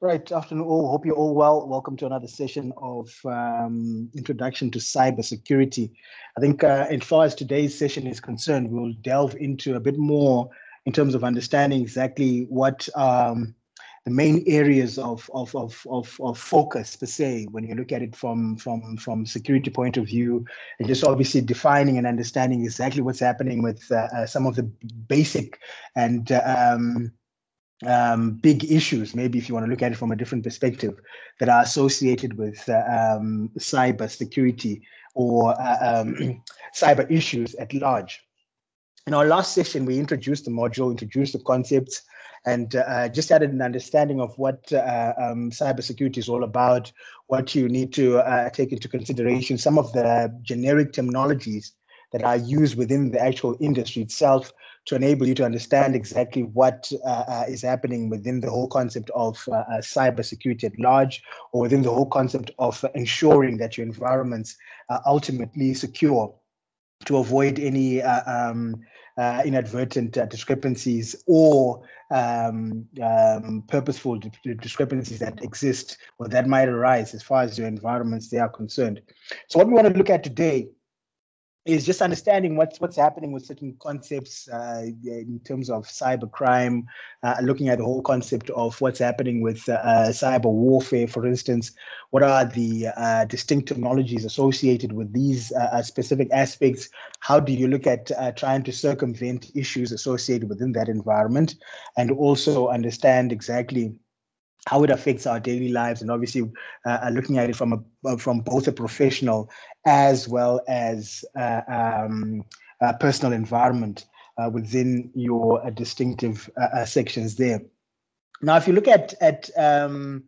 Right, afternoon all. Hope you're all well. Welcome to another session of Introduction to Cybersecurity. I think as far as today's session is concerned, we'll delve into a bit more in terms of understanding exactly what the main areas of focus per se, when you look at it from security point of view, and just obviously defining and understanding exactly what's happening with some of the basic and big issues, maybe if you want to look at it from a different perspective, that are associated with cyber security or cyber issues at large. In our last session, we introduced the module, introduced the concepts, and just added an understanding of what cybersecurity is all about, what you need to take into consideration, some of the generic terminologies that are used within the actual industry itself to enable you to understand exactly what is happening within the whole concept of cybersecurity at large, or within the whole concept of ensuring that your environments are ultimately secure, to avoid any inadvertent discrepancies or purposeful discrepancies that exist or that might arise as far as your environments they are concerned. So what we want to look at today is just understanding what's happening with certain concepts in terms of cybercrime, looking at the whole concept of what's happening with cyber warfare, for instance. What are the distinct technologies associated with these specific aspects? How do you look at trying to circumvent issues associated within that environment, and also understand exactly how it affects our daily lives, and obviously looking at it from both a professional as well as personal environment within your distinctive sections there. Now, if you look at the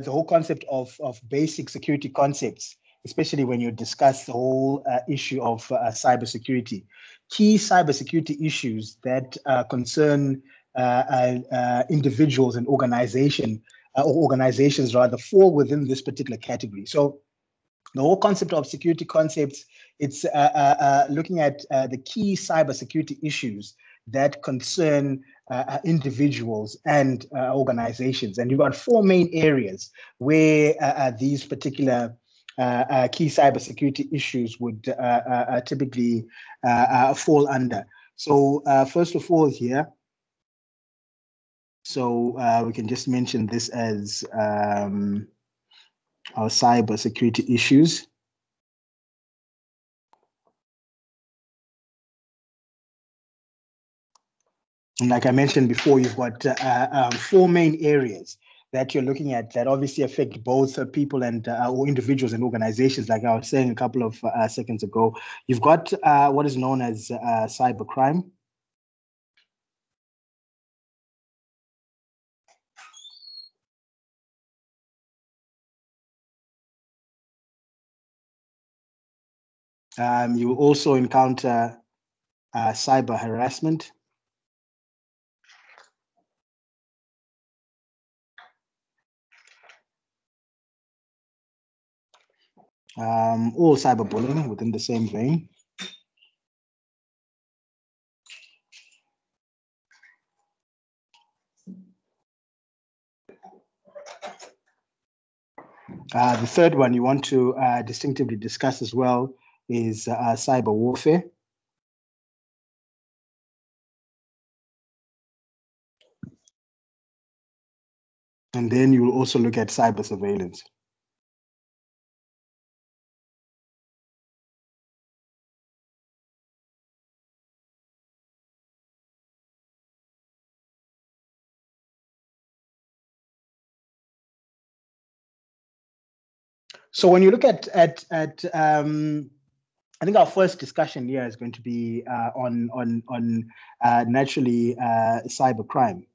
whole concept of basic security concepts, especially when you discuss the whole issue of cybersecurity, key cybersecurity issues that concern individuals and organizations rather fall within this particular category. So the whole concept of security concepts, it's looking at the key cybersecurity issues that concern individuals and organizations. And you've got four main areas where these particular key cybersecurity issues would typically fall under. So first of all here, so we can just mention this as our cyber security issues. And like I mentioned before, you've got four main areas that you're looking at that obviously affect both people and or individuals and organizations. Like I was saying a couple of seconds ago, you've got what is known as cybercrime. You will also encounter cyber harassment. Or cyberbullying within the same vein. The third one you want to distinctively discuss as well is cyber warfare. And then you will also look at cyber surveillance. So when you look at I think our first discussion here is going to be on naturally cybercrime.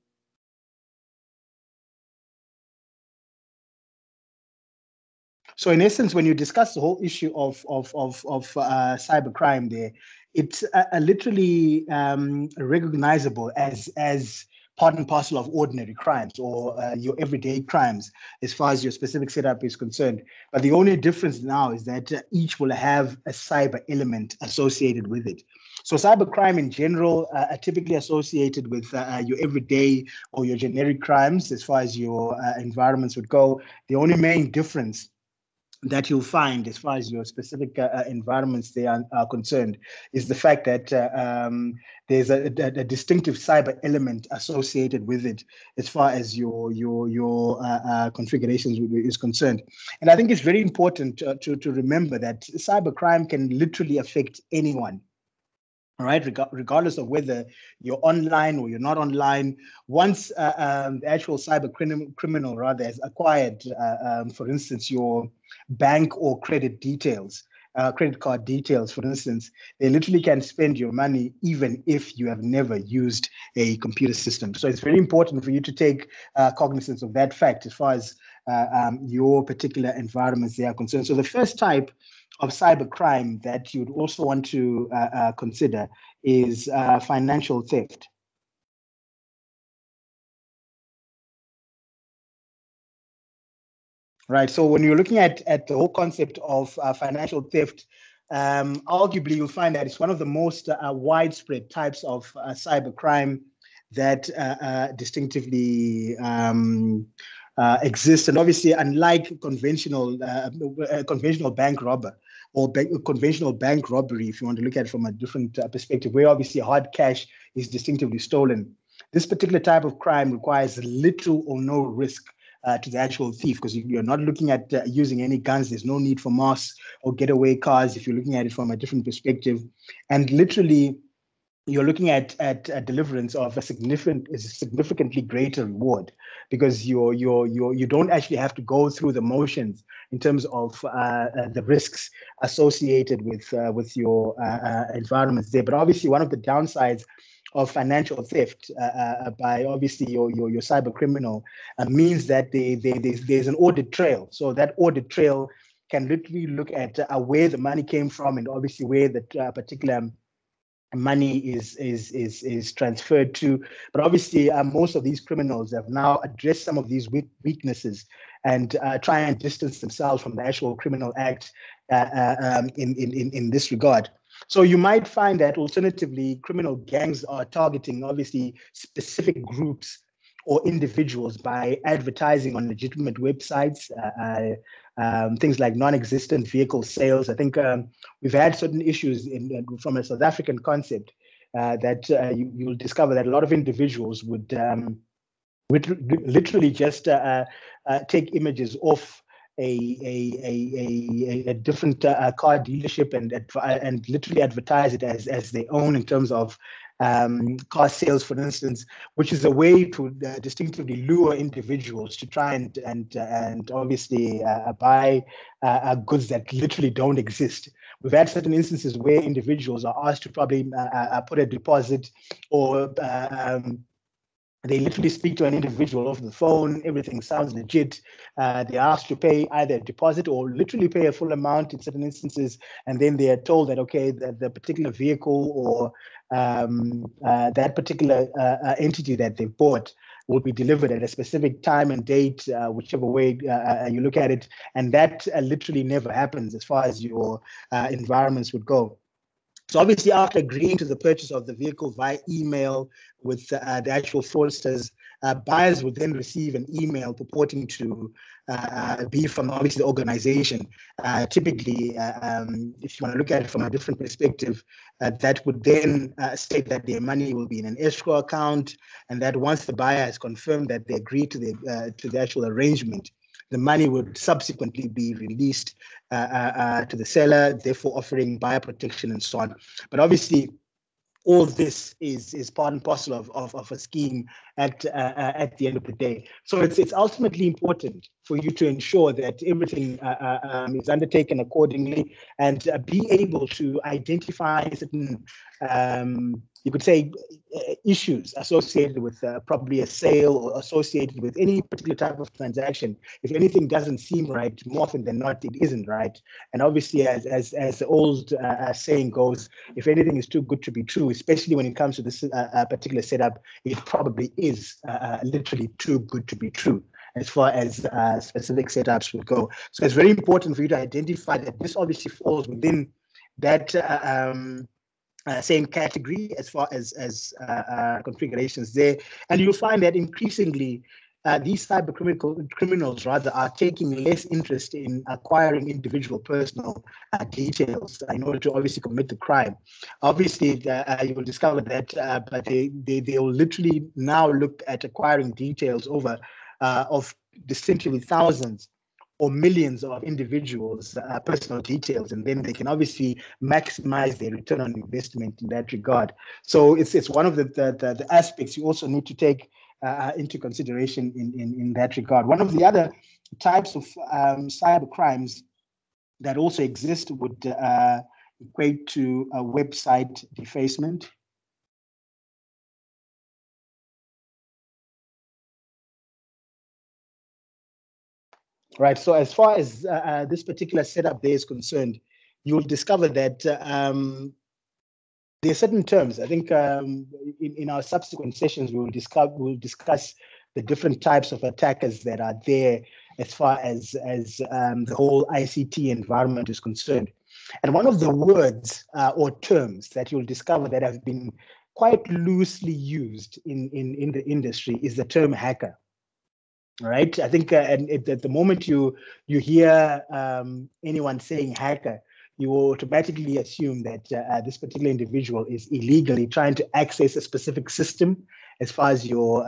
So in essence, when you discuss the whole issue of cybercrime, there, it's literally recognizable as part and parcel of ordinary crimes or your everyday crimes as far as your specific setup is concerned. But the only difference now is that each will have a cyber element associated with it. So cybercrime in general are typically associated with your everyday or your generic crimes as far as your environments would go. The only main difference that you'll find as far as your specific environments they are concerned is the fact that there's a distinctive cyber element associated with it as far as your configurations is concerned. And I think it's very important to remember that cybercrime can literally affect anyone. All right, regardless of whether you're online or you're not online, once the actual cyber criminal rather has acquired, for instance, your bank or credit details, credit card details, for instance, they literally can spend your money even if you have never used a computer system. So it's very important for you to take cognizance of that fact as far as your particular environments they are concerned. So the first type of cybercrime that you'd also want to consider is financial theft. Right. So when you're looking at the whole concept of financial theft, arguably you'll find that it's one of the most widespread types of cybercrime that distinctively exist. And obviously, unlike conventional bank robber or conventional bank robbery, if you want to look at it from a different perspective, where obviously hard cash is distinctively stolen, this particular type of crime requires little or no risk to the actual thief, because you're not looking at using any guns. There's no need for masks or getaway cars if you're looking at it from a different perspective. And literally, you're looking at deliverance of a significantly greater reward, because you don't actually have to go through the motions in terms of the risks associated with your environments there. But obviously, one of the downsides of financial theft by obviously your cyber criminal means that there's an audit trail. So that audit trail can literally look at where the money came from and obviously where the particular money is transferred to. But obviously, most of these criminals have now addressed some of these weaknesses and try and distance themselves from the actual criminal act in this regard. So you might find that alternatively, criminal gangs are targeting obviously specific groups or individuals by advertising on legitimate websites, things like non-existent vehicle sales. I think we've had certain issues from a South African concept that you'll discover that a lot of individuals would literally just take images off a different car dealership and literally advertise it as their own in terms of car sales, for instance, which is a way to distinctively lure individuals to try and obviously buy goods that literally don't exist. We've had certain instances where individuals are asked to probably put a deposit or they literally speak to an individual over the phone. Everything sounds legit. They're asked to pay either a deposit or literally pay a full amount in certain instances. And then they are told that, okay, the particular vehicle or that particular entity that they've bought will be delivered at a specific time and date, whichever way you look at it. And that literally never happens as far as your environments would go. So obviously, after agreeing to the purchase of the vehicle via email with the actual fraudsters, buyers would then receive an email purporting to be from obviously the organization. Typically, if you want to look at it from a different perspective, that would then state that their money will be in an escrow account, and that once the buyer has confirmed that they agree to the actual arrangement, the money would subsequently be released to the seller, therefore offering buyer protection and so on. But obviously, all this is part and parcel of a scheme at the end of the day. So it's ultimately important for you to ensure that everything is undertaken accordingly and be able to identify certain you could say, issues associated with probably a sale or associated with any particular type of transaction. If anything doesn't seem right, more often than not, it isn't right. And obviously, as the old saying goes, if anything is too good to be true, especially when it comes to this particular setup, it probably is literally too good to be true as far as specific setups would go. So it's very important for you to identify that this obviously falls within that same category as far as configurations there. And you'll find that increasingly these cyber criminals rather are taking less interest in acquiring individual personal details in order to obviously commit the crime. Obviously, you will discover that, but they will literally now look at acquiring details over of distinctly thousands or millions of individuals' personal details, and then they can obviously maximize their return on investment in that regard. So it's one of the aspects you also need to take into consideration in that regard. One of the other types of cyber crimes that also exist would equate to a website defacement. Right. So as far as this particular setup there is concerned, you'll discover that there are certain terms. I think in our subsequent sessions, we'll discuss the different types of attackers that are there as far as the whole ICT environment is concerned. And one of the words or terms that you'll discover that have been quite loosely used in the industry is the term hacker. Right. I think and at the moment you hear anyone saying hacker, you automatically assume that this particular individual is illegally trying to access a specific system as far as your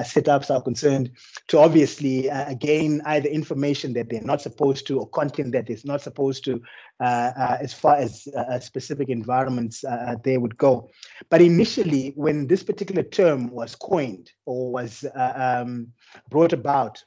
setups are concerned, to obviously gain either information that they're not supposed to or content that is not supposed to, as far as specific environments they would go. But initially, when this particular term was coined or was brought about,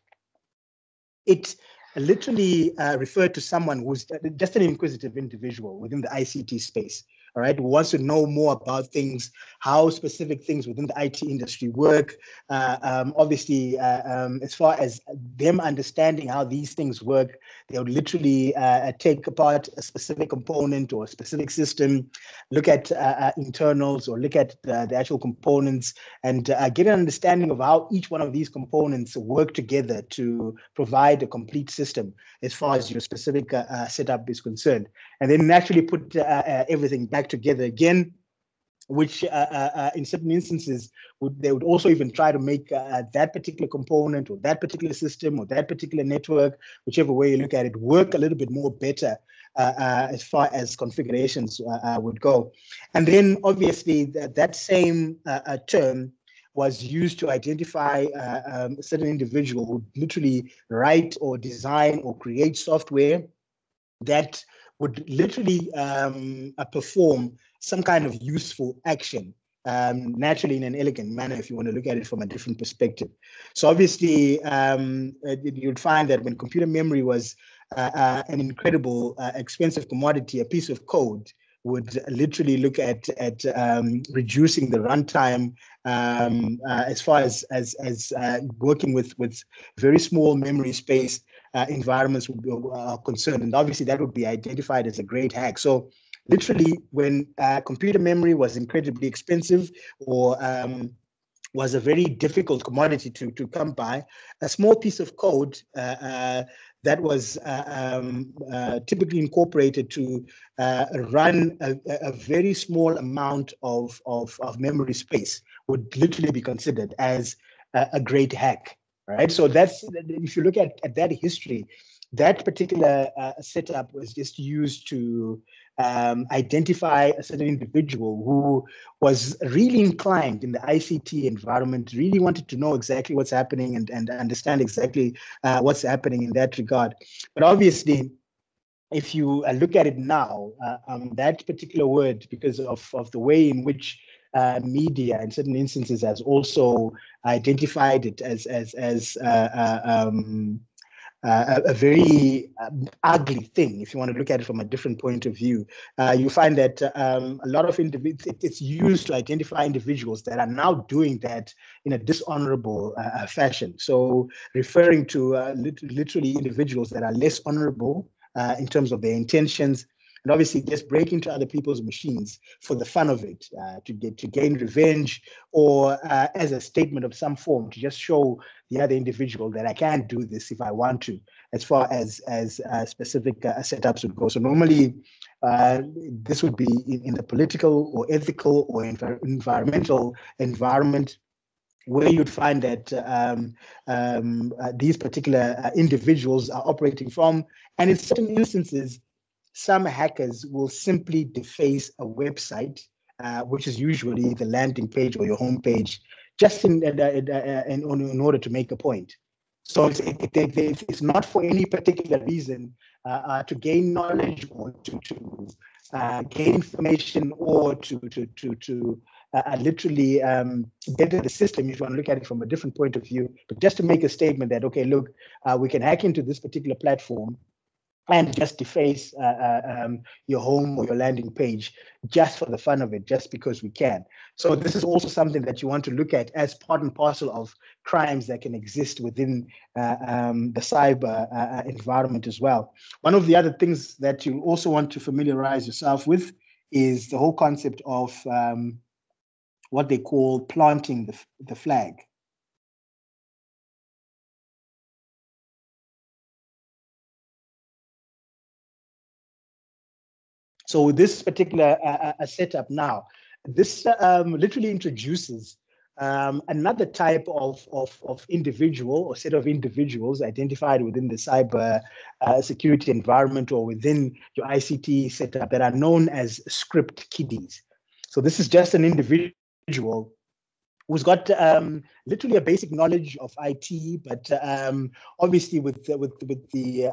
it literally referred to someone who's just an inquisitive individual within the ICT space, all right, who wants to know more about things, how specific things within the IT industry work. Obviously, as far as them understanding how these things work, they would literally take apart a specific component or a specific system, look at internals or look at the actual components, and get an understanding of how each one of these components work together to provide a complete system as far as your specific setup is concerned. And then naturally put everything back together again, which in certain instances, they would also even try to make that particular component or that particular system or that particular network, whichever way you look at it, work a little bit more better as far as configurations would go. And then obviously that same term was used to identify a certain individual who literally write or design or create software that would literally perform some kind of useful action, naturally in an elegant manner, if you want to look at it from a different perspective. So obviously, you'd find that when computer memory was an incredible, expensive commodity, a piece of code would literally look at reducing the runtime as far as working with very small memory space environments are concerned. And obviously that would be identified as a great hack. So literally when computer memory was incredibly expensive or was a very difficult commodity to come by, a small piece of code that was typically incorporated to run a very small amount of memory space would literally be considered as a great hack, right? So that's, if you look at that history, that particular setup was just used to identify a certain individual who was really inclined in the ICT environment, really wanted to know exactly what's happening and understand exactly what's happening in that regard. But obviously, if you look at it now, that particular word, because of the way in which media in certain instances has also identified it as a very ugly thing. If you want to look at it from a different point of view, you find that a lot of it's used to identify individuals that are now doing that in a dishonorable fashion. So referring to literally individuals that are less honorable in terms of their intentions, and obviously just break into other people's machines for the fun of it, to gain revenge, or as a statement of some form, to just show the other individual that I can do this if I want to, as far as specific setups would go. So normally, this would be in the political or ethical or environmental environment, where you'd find that these particular individuals are operating from. And in certain instances, some hackers will simply deface a website, which is usually the landing page or your homepage, just in order to make a point. So it's not for any particular reason, to gain knowledge or to gain information, or to literally better the system, if you want to look at it from a different point of view, but just to make a statement that, okay, look, we can hack into this particular platform and just deface your home or your landing page just for the fun of it, just because we can. So this is also something that you want to look at as part and parcel of crimes that can exist within the cyber environment as well. One of the other things that you also want to familiarize yourself with is the whole concept of what they call planting the flag. So with this particular setup now, this literally introduces another type of individual or set of individuals identified within the cyber security environment or within your ICT setup that are known as script kiddies. So this is just an individual who's got literally a basic knowledge of IT, but obviously with the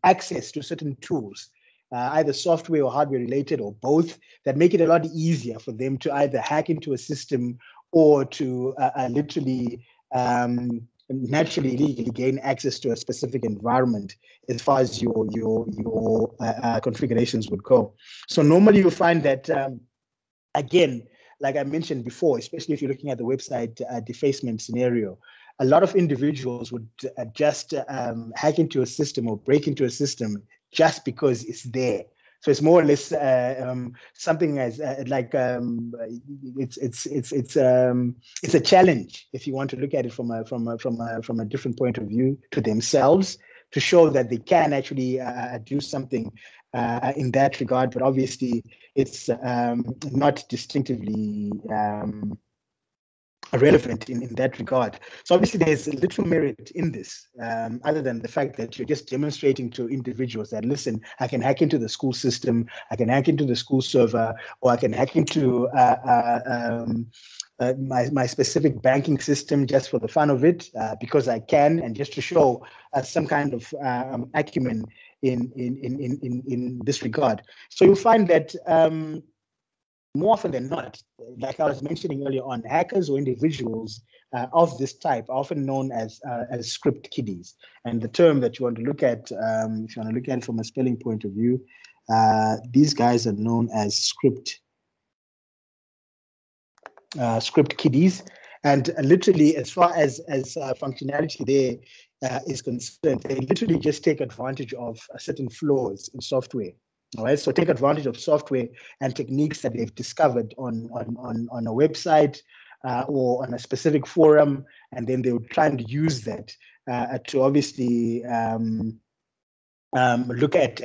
access to certain tools, either software or hardware related, or both, that make it a lot easier for them to either hack into a system or to literally naturally legally gain access to a specific environment as far as your configurations would go. So normally you'll find that again, like I mentioned before, especially if you're looking at the website defacement scenario, a lot of individuals would just hack into a system or break into a system just because it's there. So it's more or less something as like it's a challenge, if you want to look at it from a different point of view, to themselves, to show that they can actually do something in that regard. But obviously, it's not distinctively relevant in that regard. So obviously there's little merit in this, other than the fact that you're just demonstrating to individuals that, listen, I can hack into the school system, I can hack into the school server, or I can hack into my specific banking system just for the fun of it, because I can, and just to show some kind of acumen in this regard. So you'll find that more often than not, like I was mentioning earlier on, hackers or individuals of this type are often known as script kiddies. And the term that you want to look at, if you want to look at it from a spelling point of view, these guys are known as script kiddies. And literally, as far as functionality there is concerned, they literally just take advantage of certain flaws in software. All right, so take advantage of software and techniques that they've discovered on a website or on a specific forum, and then they would try and use that to obviously look at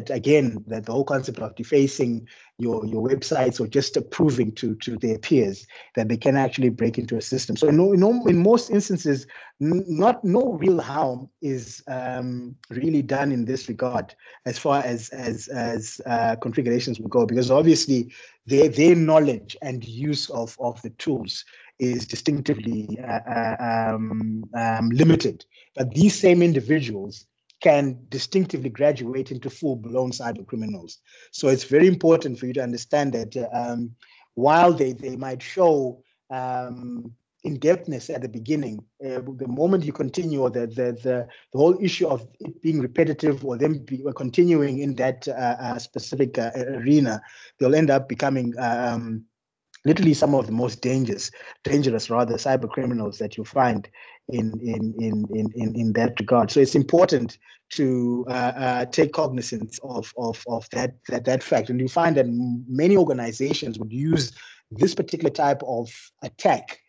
again the whole concept of defacing your websites, or just proving to their peers that they can actually break into a system. So in most instances, no real harm is really done in this regard, as far as configurations will go, because obviously their knowledge and use of the tools is distinctively limited. But these same individuals can distinctively graduate into full-blown cyber criminals. So it's very important for you to understand that while they might show in-depthness at the beginning, the moment you continue, or the whole issue of it being repetitive, or them continuing in that specific arena, they'll end up becoming literally some of the most dangerous cyber criminals that you find in that regard. So it's important to take cognizance of that fact. And you find that many organizations would use this particular type of attack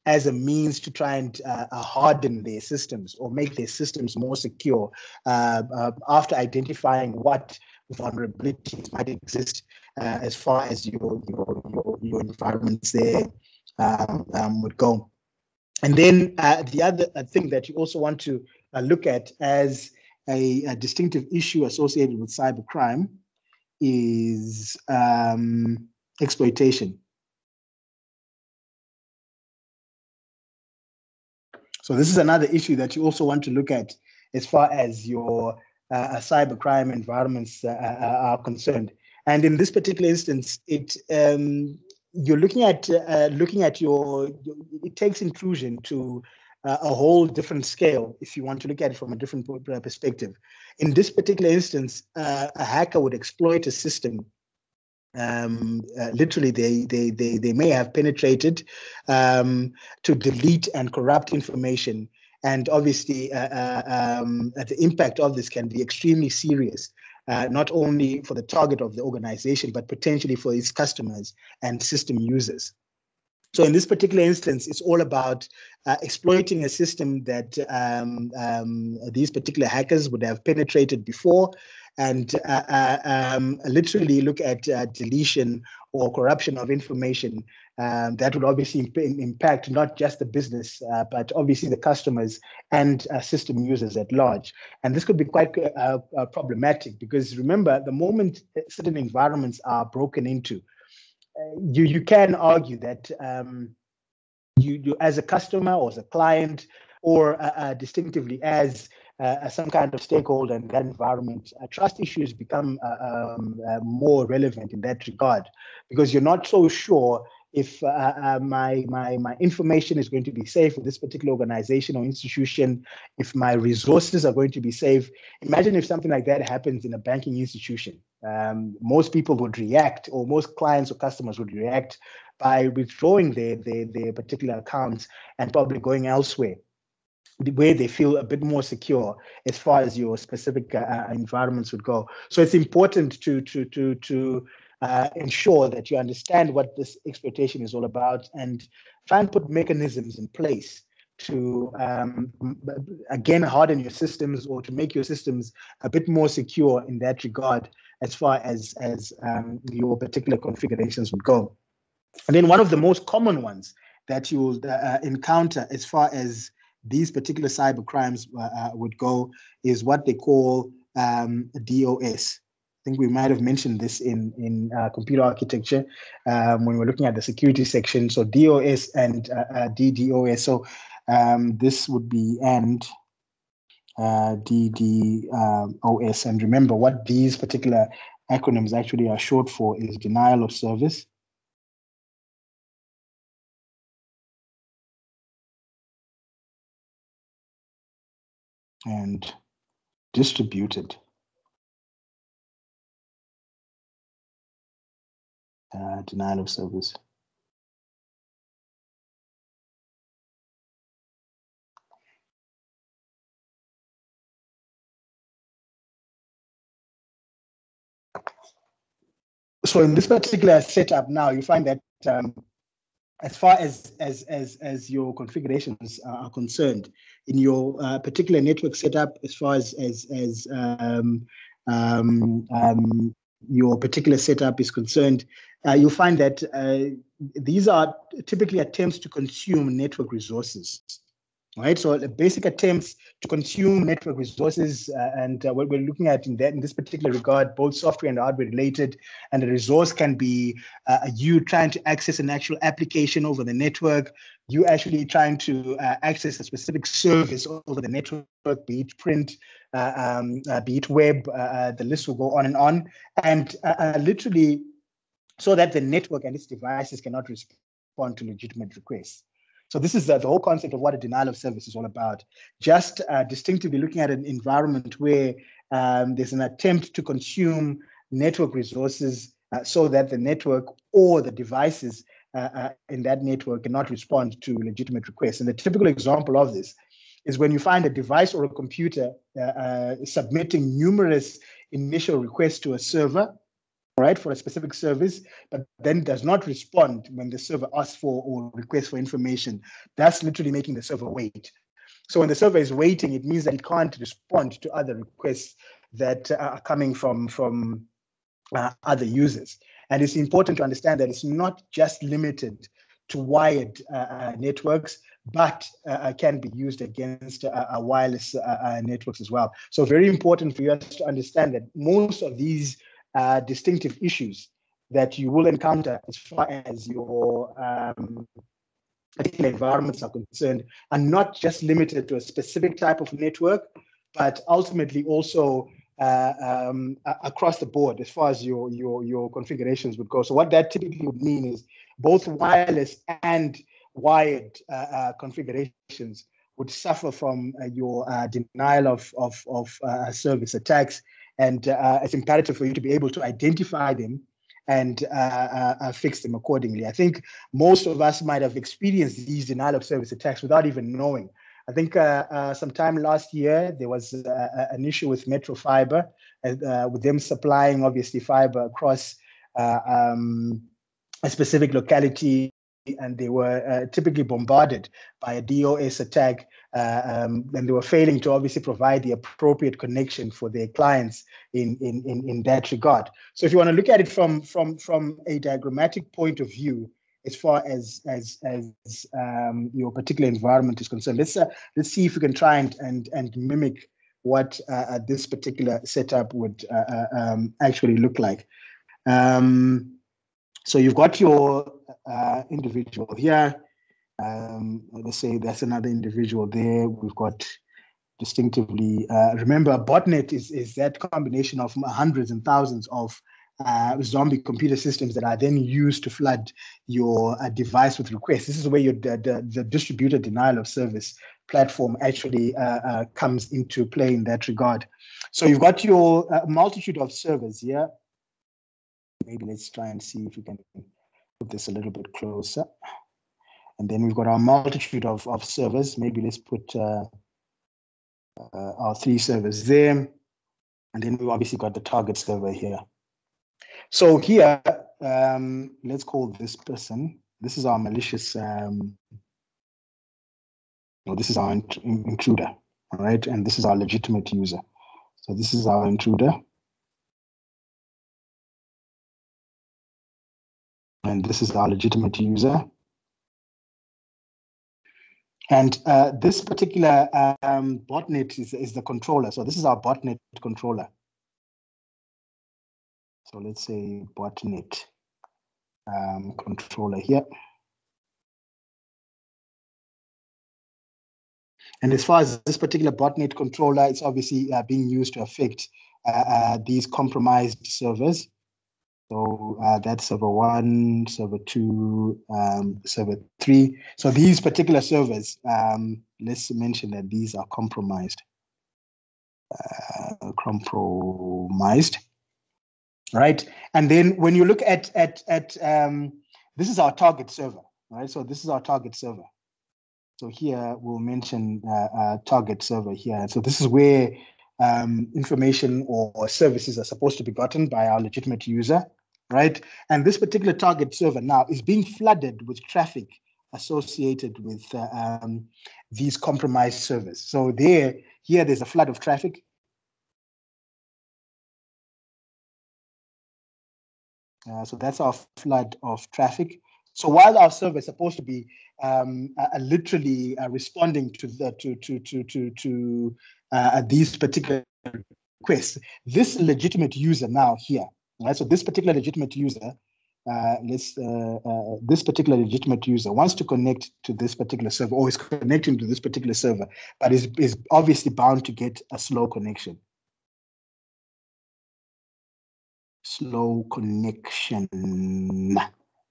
as a means to try and harden their systems or make their systems more secure after identifying what vulnerabilities might exist as far as your environments there would go. And then the other thing that you also want to look at as a distinctive issue associated with cybercrime is exploitation. So this is another issue that you also want to look at as far as your cybercrime environments are concerned. And in this particular instance, you're looking at it takes intrusion to a whole different scale if you want to look at it from a different perspective. In this particular instance, a hacker would exploit a system. Literally, they may have penetrated to delete and corrupt information, and obviously, the impact of this can be extremely serious, not only for the target of the organization, but potentially for its customers and system users. So in this particular instance, it's all about exploiting a system that these particular hackers would have penetrated before, and literally look at deletion or corruption of information that would obviously impact not just the business, but obviously the customers and system users at large. And this could be quite problematic, because remember, the moment certain environments are broken into, you can argue that you as a customer or as a client, or distinctively as some kind of stakeholder in that environment, trust issues become more relevant in that regard, because you're not so sure if my information is going to be safe with this particular organization or institution, if my resources are going to be safe. Imagine if something like that happens in a banking institution. Most people would react, or most clients or customers would react by withdrawing their particular accounts and probably going elsewhere, where they feel a bit more secure as far as your specific environments would go. So it's important to ensure that you understand what this exploitation is all about, and try and put mechanisms in place to, again, harden your systems, or to make your systems a bit more secure in that regard, as far as your particular configurations would go. And then one of the most common ones that you'll encounter as far as these particular cyber crimes would go is what they call DOS. I think we might have mentioned this in computer architecture when we're looking at the security section. So DOS and DDoS. So this would be DDoS. And remember, what these particular acronyms actually are short for is denial of service, and distributed denial of service. So in this particular setup now, you find that as far as your configurations are concerned, in your particular network setup, as far as your particular setup is concerned, you'll find that these are typically attempts to consume network resources. Right, so the basic attempts to consume network resources, and what we're looking at in this particular regard, both software and hardware related, and the resource can be you trying to access an actual application over the network, you actually trying to access a specific service over the network, be it print, be it web, the list will go on, and literally so that the network and its devices cannot respond to legitimate requests. So this is the whole concept of what a denial of service is all about. Just distinctively looking at an environment where there's an attempt to consume network resources so that the network or the devices in that network cannot respond to legitimate requests. And the typical example of this is when you find a device or a computer submitting numerous initial requests to a server, right, for a specific service, but then does not respond when the server asks for or requests for information. That's literally making the server wait. So when the server is waiting, it means that it can't respond to other requests that are coming from other users. And it's important to understand that it's not just limited to wired networks, but can be used against wireless networks as well. So very important for us to understand that most of these distinctive issues that you will encounter as far as your particular environments are concerned are not just limited to a specific type of network, but ultimately also across the board as far as your configurations would go. So what that typically would mean is both wireless and wired configurations would suffer from your denial of service attacks. And it's imperative for you to be able to identify them and fix them accordingly. I think most of us might have experienced these denial of service attacks without even knowing. I think sometime last year, there was an issue with Metro Fiber, with them supplying, obviously, fiber across a specific locality, and they were typically bombarded by a DOS attack, and they were failing to obviously provide the appropriate connection for their clients in that regard. So if you want to look at it from a diagrammatic point of view, as far as your particular environment is concerned, let's see if we can try and mimic what this particular setup would actually look like. So you've got your individual here. Let's say that's another individual there. We've got distinctively, remember, a botnet is that combination of hundreds and thousands of zombie computer systems that are then used to flood your device with requests. This is where the distributed denial of service platform actually comes into play in that regard. So you've got your multitude of servers here. Maybe let's try and see if we can put this a little bit closer. And then we've got our multitude of servers. Maybe let's put our 3 servers there. And then we've obviously got the target server here. So here, let's call this person. This is our malicious, this is our intruder, all right? And this is our legitimate user. So this is our intruder. And this is our legitimate user. And this particular botnet is the controller. So this is our botnet controller. So let's say botnet controller here. And as far as this particular botnet controller, it's obviously being used to affect these compromised servers. So that's server 1, server 2, server 3. So these particular servers, let's mention that these are compromised. Right? And then when you look at this is our target server, right? So this is our target server. So here we'll mention target server here. So this is where information or services are supposed to be gotten by our legitimate user, right? And this particular target server now is being flooded with traffic associated with these compromised servers. So here there's a flood of traffic. So that's our flood of traffic. So while our server is supposed to be literally responding to these particular requests, this legitimate user now here, right? So this particular legitimate user, this particular legitimate user wants to connect to this particular server, or is connecting to this particular server, but is obviously bound to get a slow connection. Slow connection.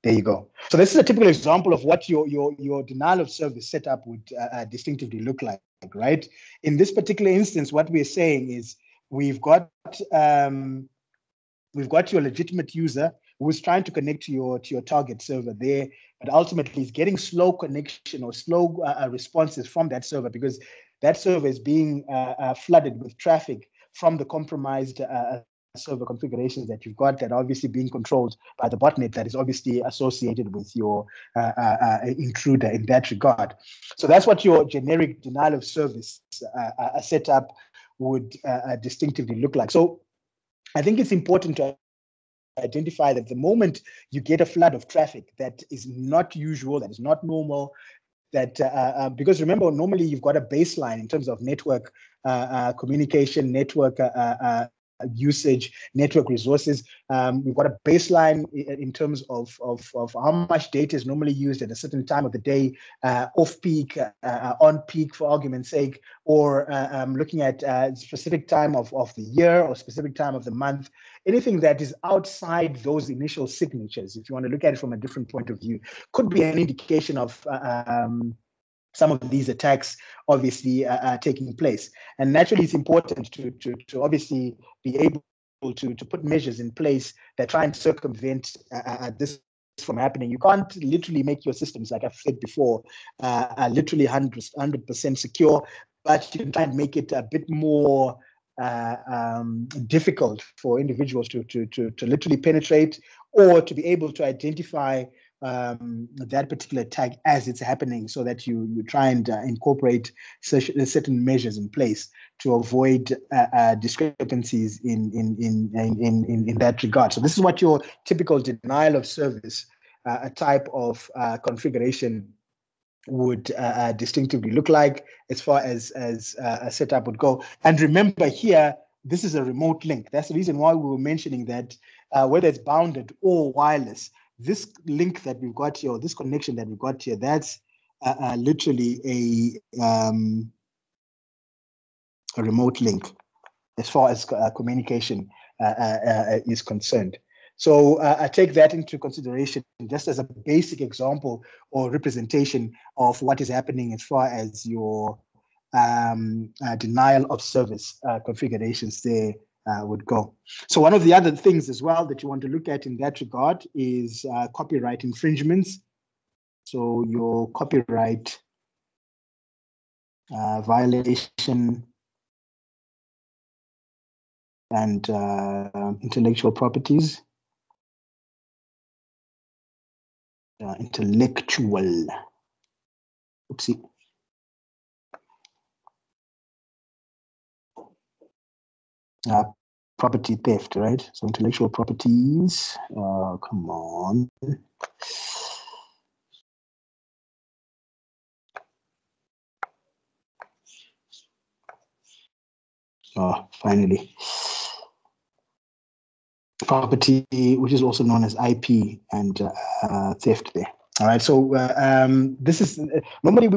There you go. So this is a typical example of what your denial of service setup would distinctively look like, right? In this particular instance, what we're saying is we've got your legitimate user who's trying to connect to your target server there, but ultimately is getting slow connection or slow responses from that server because that server is being flooded with traffic from the compromised server configurations that you've got that are obviously being controlled by the botnet that is obviously associated with your intruder in that regard. So that's what your generic denial of service setup would distinctively look like. So I think it's important to identify that the moment you get a flood of traffic that is not usual, that is not normal, that because remember, normally you've got a baseline in terms of network communication, network usage, network resources. We've got a baseline in terms of how much data is normally used at a certain time of the day, off peak, on peak, for argument's sake, or looking at specific time of the year or specific time of the month. Anything that is outside those initial signatures, if you want to look at it from a different point of view, could be an indication of some of these attacks obviously taking place. And naturally, it's important to obviously be able to put measures in place that try and circumvent this from happening. You can't literally make your systems, like I've said before, literally 100% secure, but you can try and make it a bit more difficult for individuals to literally penetrate or to be able to identify that particular attack as it's happening, so that you try and incorporate certain measures in place to avoid discrepancies in that regard. So this is what your typical denial of service type of configuration would distinctively look like as far as a setup would go. And remember here, this is a remote link. That's the reason why we were mentioning that whether it's bounded or wireless, this link that we've got here, or this connection that we've got here, that's literally a remote link as far as communication is concerned. So I take that into consideration just as a basic example or representation of what is happening as far as your denial of service configurations there would go. So one of the other things as well that you want to look at in that regard is copyright infringements. So your copyright violation and intellectual properties. Intellectual. Oopsie. Property theft, right? So intellectual properties. Come on. Oh, finally. Property, which is also known as IP and theft there. All right, so this is normally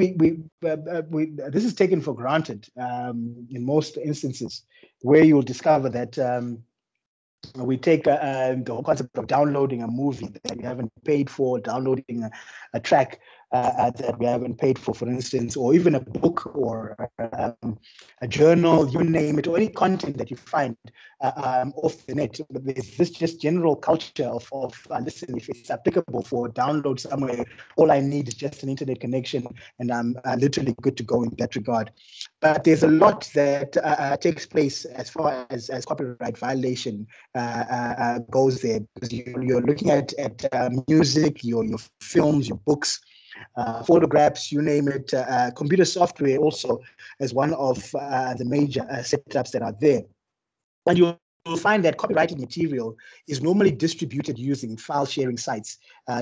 this is taken for granted in most instances, where you'll discover that we take the whole concept of downloading a movie that we haven't paid for, downloading a track that we haven't paid for instance, or even a book or a journal, you name it, or any content that you find off the net. But there's this just general culture of listen, if it's applicable for download somewhere, all I need is just an internet connection, and I'm literally good to go in that regard. But there's a lot that takes place as far as copyright violation goes there, because you're looking at music, your films, your books, photographs, you name it, computer software also as one of the major setups that are there. And you'll find that copyrighted material is normally distributed using file sharing sites.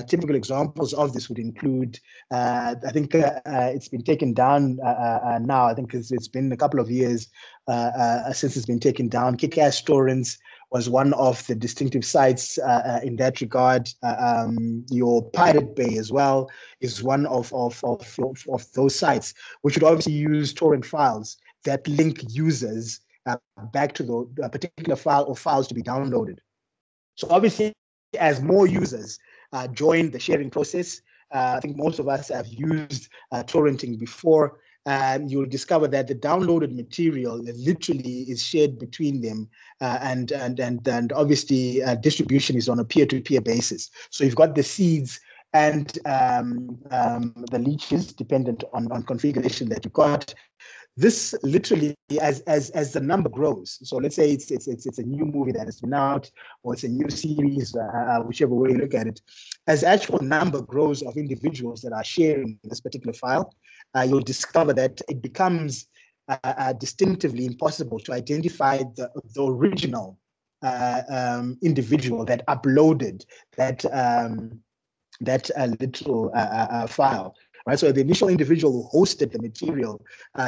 Typical examples of this would include, I think it's been taken down now. I think it's been a couple of years since it's been taken down. Kick-Ass Torrents was one of the distinctive sites in that regard. Your Pirate Bay as well is one of those sites, which would obviously use torrent files that link users back to the particular file or files to be downloaded. So obviously, as more users join the sharing process. I think most of us have used torrenting before. You'll discover that the downloaded material literally is shared between them, and obviously distribution is on a peer-to-peer basis. So you've got the seeds and the leaches, dependent on configuration that you've got. This literally, as the number grows, so let's say it's a new movie that has been out, or it's a new series, whichever way you look at it, as actual number grows of individuals that are sharing this particular file, you'll discover that it becomes distinctively impossible to identify the original individual that uploaded that literal file. Right, so the initial individual who hosted the material,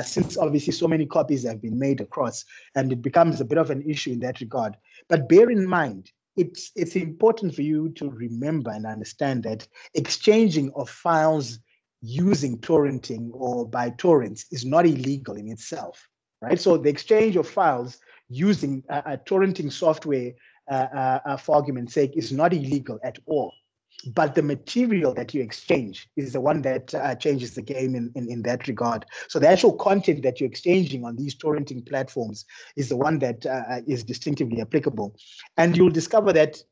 since obviously so many copies have been made across, and it becomes a bit of an issue in that regard. But bear in mind, it's important for you to remember and understand that exchanging of files using torrenting or by torrents is not illegal in itself. Right, so the exchange of files using torrenting software, for argument's sake, is not illegal at all. But the material that you exchange is the one that changes the game in that regard. So the actual content that you're exchanging on these torrenting platforms is the one that is distinctively applicable. And you'll discover that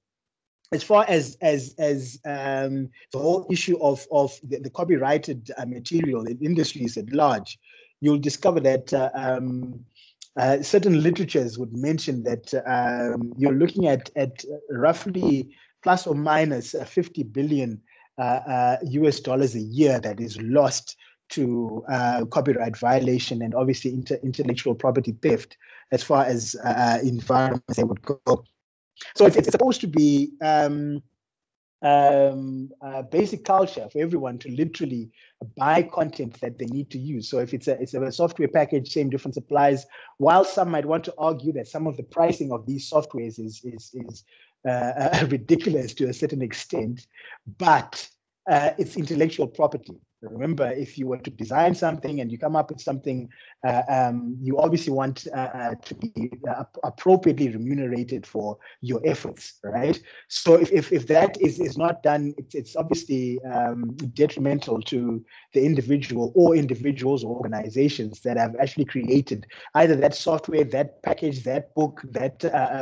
as far as the whole issue of the copyrighted material in industries at large, you'll discover that certain literatures would mention that you're looking at roughly plus or minus 50 billion US dollars a year that is lost to copyright violation and obviously intellectual property theft as far as environments they would go. So it's supposed to be basic culture for everyone to literally buy content that they need to use. So if it's a software package, same difference applies. While some might want to argue that some of the pricing of these softwares is ridiculous to a certain extent, but it's intellectual property. Remember, if you were to design something and you come up with something, you obviously want to be appropriately remunerated for your efforts, right? So if that is not done, it's obviously detrimental to the individual or individuals or organizations that have actually created either that software, that package, that book, that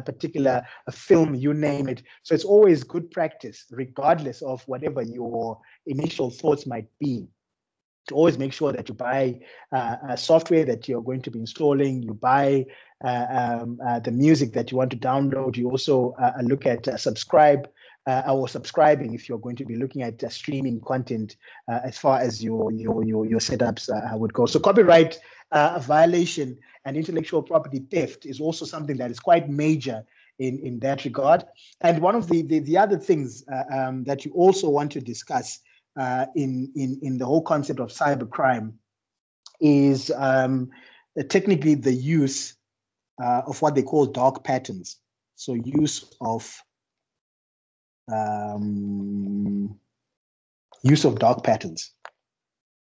particular film, you name it. So it's always good practice, regardless of whatever your initial thoughts might be, to always make sure that you buy software that you're going to be installing, you buy the music that you want to download, you also look at subscribing if you're going to be looking at streaming content as far as your setups would go. So copyright violation and intellectual property theft is also something that is quite major in that regard. And one of the other things that you also want to discuss in the whole concept of cybercrime is technically the use of what they call dark patterns. So use of dark patterns.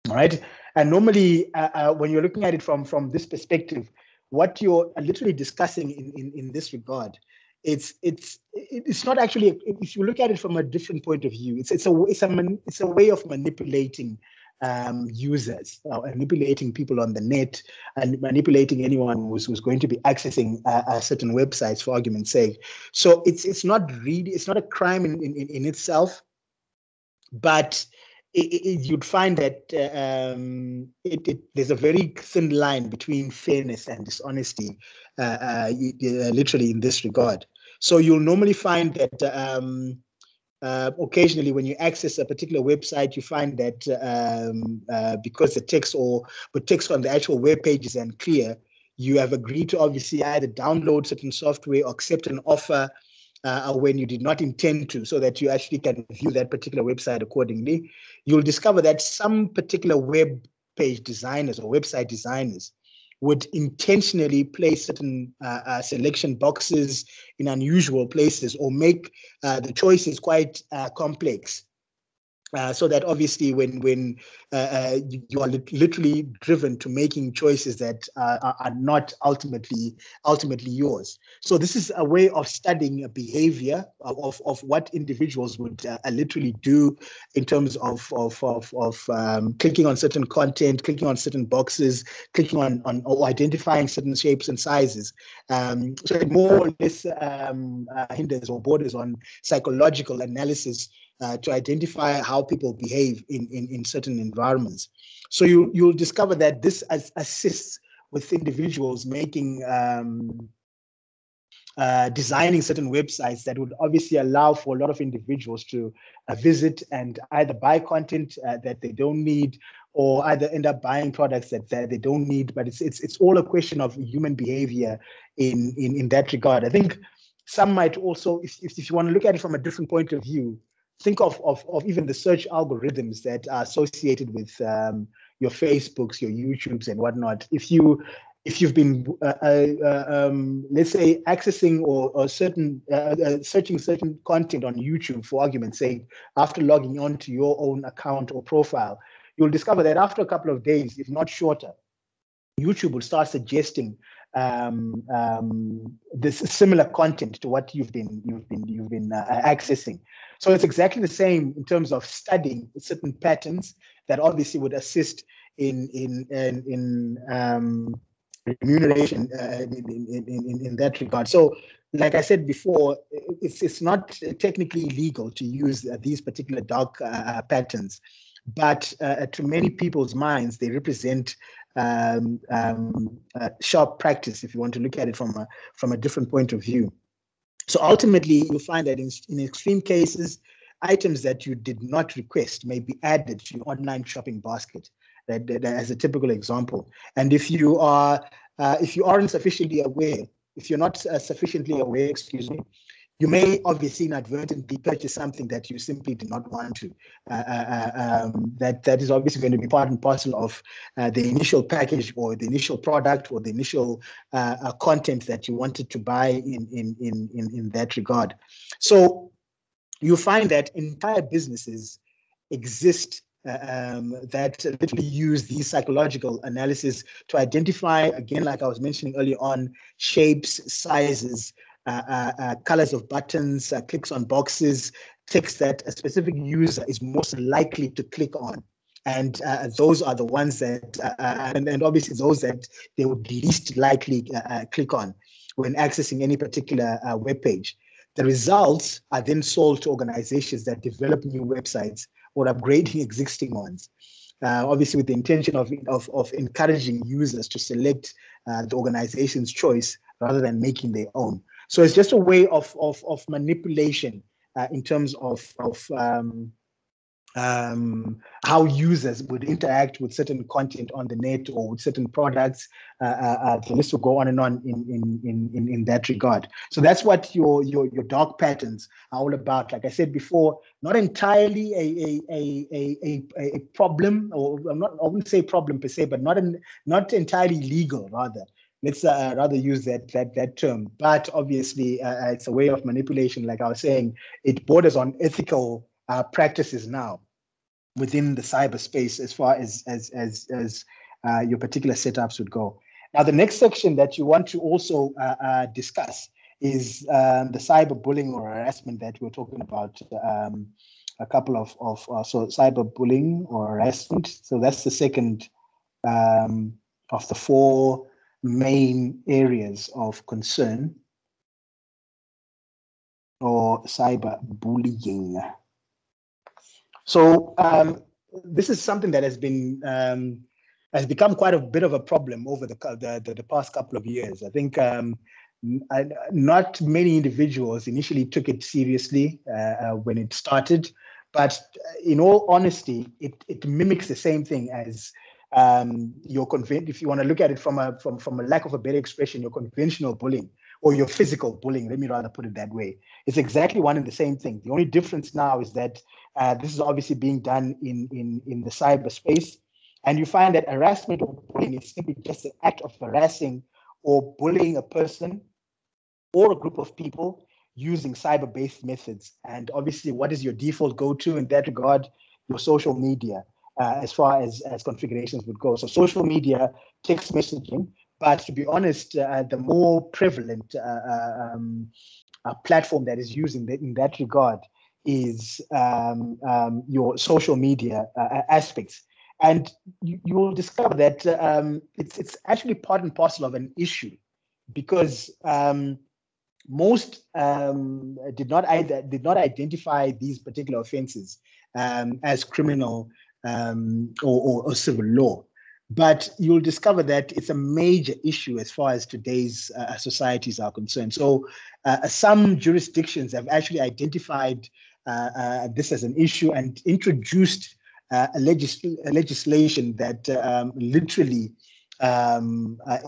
All right. And normally, when you're looking at it from this perspective, what you're literally discussing in this regard, it's not actually, if you look at it from a different point of view, it's a way of manipulating users, manipulating people on the net, and manipulating anyone who's going to be accessing certain websites, for argument's sake. So it's not a crime in itself, but you'd find that there's a very thin line between fairness and dishonesty, literally in this regard. So you'll normally find that occasionally when you access a particular website, you find that because the text on the actual web page is unclear, you have agreed to obviously either download certain software or accept an offer when you did not intend to, so that you actually can view that particular website accordingly. You'll discover that some particular web page designers or website designers would intentionally place certain selection boxes in unusual places, or make the choices quite complex, So that obviously when you are literally driven to making choices that are not ultimately yours. So this is a way of studying a behavior of what individuals would literally do in terms of clicking on certain content, clicking on certain boxes, clicking on or identifying certain shapes and sizes. So it more or less hinders or borders on psychological analysis to identify how people behave in certain environments. So you'll discover that this assists with individuals making designing certain websites that would obviously allow for a lot of individuals to visit and either buy content that they don't need, or either end up buying products that they don't need. But it's all a question of human behavior in that regard. I think some might also, if you want to look at it from a different point of view, think of even the search algorithms that are associated with your Facebooks, your YouTubes, and whatnot. If you've been, let's say, accessing or certain searching certain content on YouTube, for argument's sake, after logging on to your own account or profile, you'll discover that after a couple of days, if not shorter, YouTube will start suggesting this similar content to what you've been accessing. So it's exactly the same in terms of studying certain patterns that obviously would assist in remuneration in that regard. So, like I said before, it's not technically illegal to use these particular dark patterns, but to many people's minds, they represent sharp practice, if you want to look at it from a different point of view. So ultimately, you'll find that in extreme cases, items that you did not request may be added to your online shopping basket. That as a typical example. And if you aren't sufficiently aware, if you're not sufficiently aware, excuse me, you may obviously inadvertently purchase something that you simply did not want to. That is obviously going to be part and parcel of the initial package or the initial product or the initial content that you wanted to buy in that regard. So you find that entire businesses exist that literally use these psychological analysis to identify, again, like I was mentioning earlier on, shapes, sizes, colors of buttons, clicks on boxes, text that a specific user is most likely to click on. And those are the ones that, and obviously those that they would least likely click on when accessing any particular web page. The results are then sold to organizations that develop new websites or upgrading existing ones, obviously with the intention of encouraging users to select the organization's choice rather than making their own. So it's just a way of manipulation in terms of how users would interact with certain content on the net or with certain products. The list will go on and on in that regard. So that's what your dark patterns are all about. Like I said before, not entirely a problem, or I wouldn't say problem per se, but not entirely legal, rather. Let's rather use that term. But obviously, it's a way of manipulation. Like I was saying, it borders on ethical practices now within the cyberspace, as far as your particular setups would go. Now, the next section that you want to also discuss is the cyberbullying or harassment that we're talking about. A couple of so cyberbullying or harassment. So that's the second of the four main areas of concern, or cyberbullying. So this is something that has become quite a bit of a problem over the past couple of years. I think not many individuals initially took it seriously when it started, but in all honesty, it mimics the same thing as if you want to look at it from a lack of a better expression, your conventional bullying or your physical bullying, let me rather put it that way. It's exactly one and the same thing. The only difference now is that this is obviously being done in the cyberspace, and you find that harassment or bullying is simply just an act of harassing or bullying a person or a group of people using cyber-based methods. And obviously, what is your default go-to in that regard? your social media as far as configurations would go. So social media, text messaging, but to be honest, the more prevalent platform that is used in that regard is your social media aspects. And you will discover that it's actually part and parcel of an issue, because most did not identify these particular offences as criminal or civil law. But you'll discover that it's a major issue as far as today's societies are concerned. So some jurisdictions have actually identified this as an issue and introduced a legislation that literally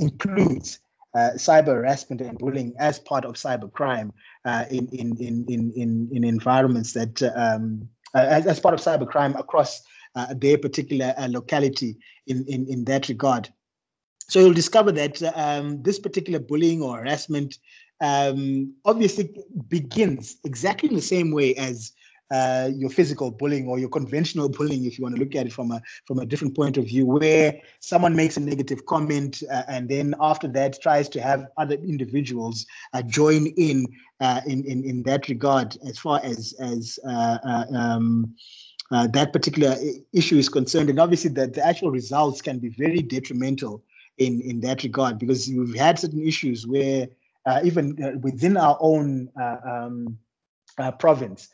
includes cyber harassment and bullying as part of cybercrime in environments that as part of cybercrime across their particular locality in that regard. So you'll discover that this particular bullying or harassment obviously begins exactly in the same way as your physical bullying or your conventional bullying, if you want to look at it from a different point of view, where someone makes a negative comment and then after that tries to have other individuals join in that regard as far as that particular issue is concerned. And obviously the actual results can be very detrimental in that regard, because we've had certain issues where even within our own province,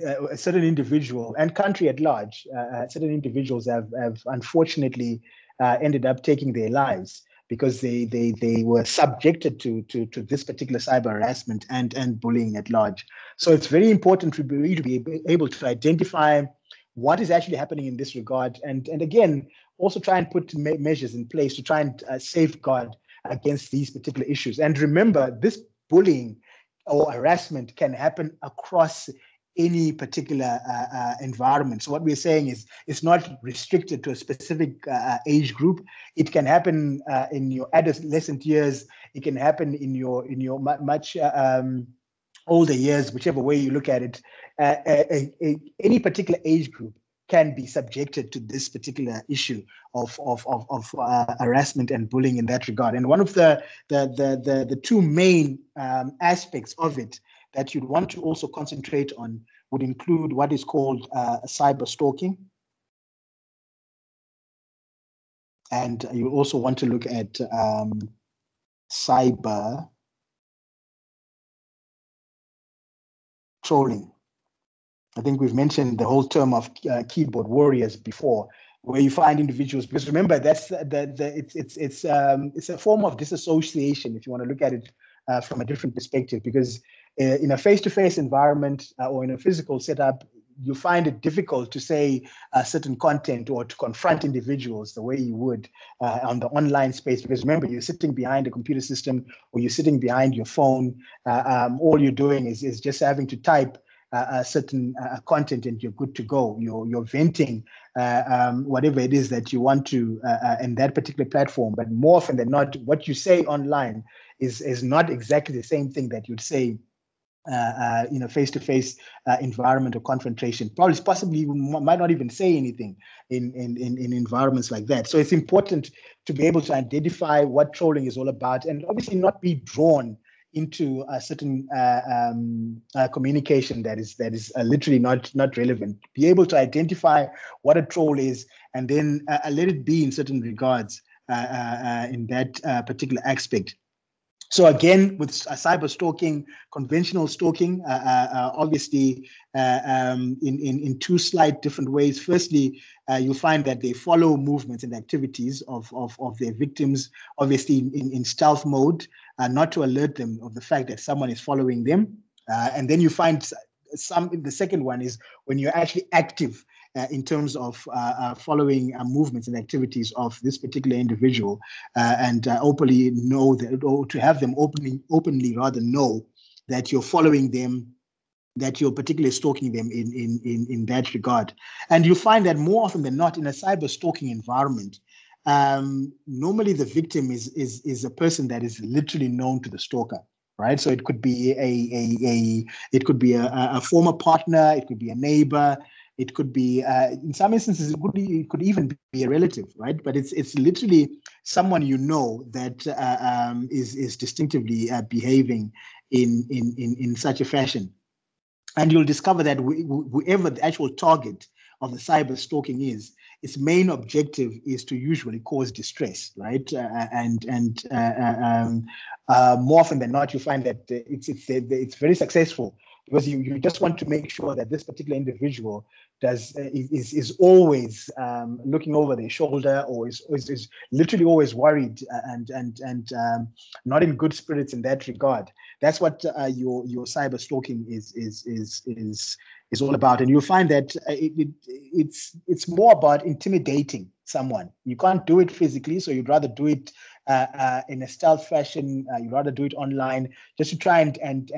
a certain individual and country at large, certain individuals have unfortunately ended up taking their lives because they were subjected to this particular cyber harassment and bullying at large. So it's very important to be able to identify what is actually happening in this regard, and again, also try and put measures in place to try and safeguard against these particular issues. And remember, this bullying or harassment can happen across any particular environment. So what we're saying is it's not restricted to a specific age group. It can happen in your adolescent years. It can happen in your much older years, whichever way you look at it. Any particular age group can be subjected to this particular issue of harassment and bullying in that regard. And one of the two main aspects of it that you'd want to also concentrate on would include what is called cyber stalking. And you also want to look at cyber trolling. I think we've mentioned the whole term of keyboard warriors before, where you find individuals, because remember that's it's a form of disassociation if you want to look at it from a different perspective, because in a face-to-face environment or in a physical setup, you find it difficult to say certain content or to confront individuals the way you would on the online space, because remember, you're sitting behind a computer system or you're sitting behind your phone. All you're doing is just having to type certain content and you're good to go. You're venting whatever it is that you want to in that particular platform. But more often than not, what you say online is not exactly the same thing that you'd say in a face-to-face environment or confrontation. Possibly you might not even say anything in environments like that. So it's important to be able to identify what trolling is all about, and obviously not be drawn into a certain communication that is literally not relevant. Be able to identify what a troll is, and then let it be in certain regards in that particular aspect. So again, with cyber stalking, conventional stalking, obviously in two slight different ways. Firstly, you'll find that they follow movements and activities of their victims, obviously in stealth mode, not to alert them of the fact that someone is following them. And then you find the second one is when you're actually active in terms of following movements and activities of this particular individual, and openly know that, or to have them openly rather know that you're following them, that you're particularly stalking them in that regard. And you find that more often than not in a cyber stalking environment, normally the victim is a person that is literally known to the stalker. Right, so it could be a former partner, it could be a neighbor, It could be, in some instances, it could even be a relative, right? But it's literally someone you know that is distinctively behaving in such a fashion. And you'll discover that whoever the actual target of the cyber stalking is, its main objective is to usually cause distress, right? More often than not, you find that it's very successful, because you just want to make sure that this particular individual is always looking over their shoulder, or is literally always worried and not in good spirits in that regard. That's what your cyber stalking is all about, and you'll find that it's more about intimidating someone. You can't do it physically, so you'd rather do it in a stealth fashion. You'd rather do it online, just to try and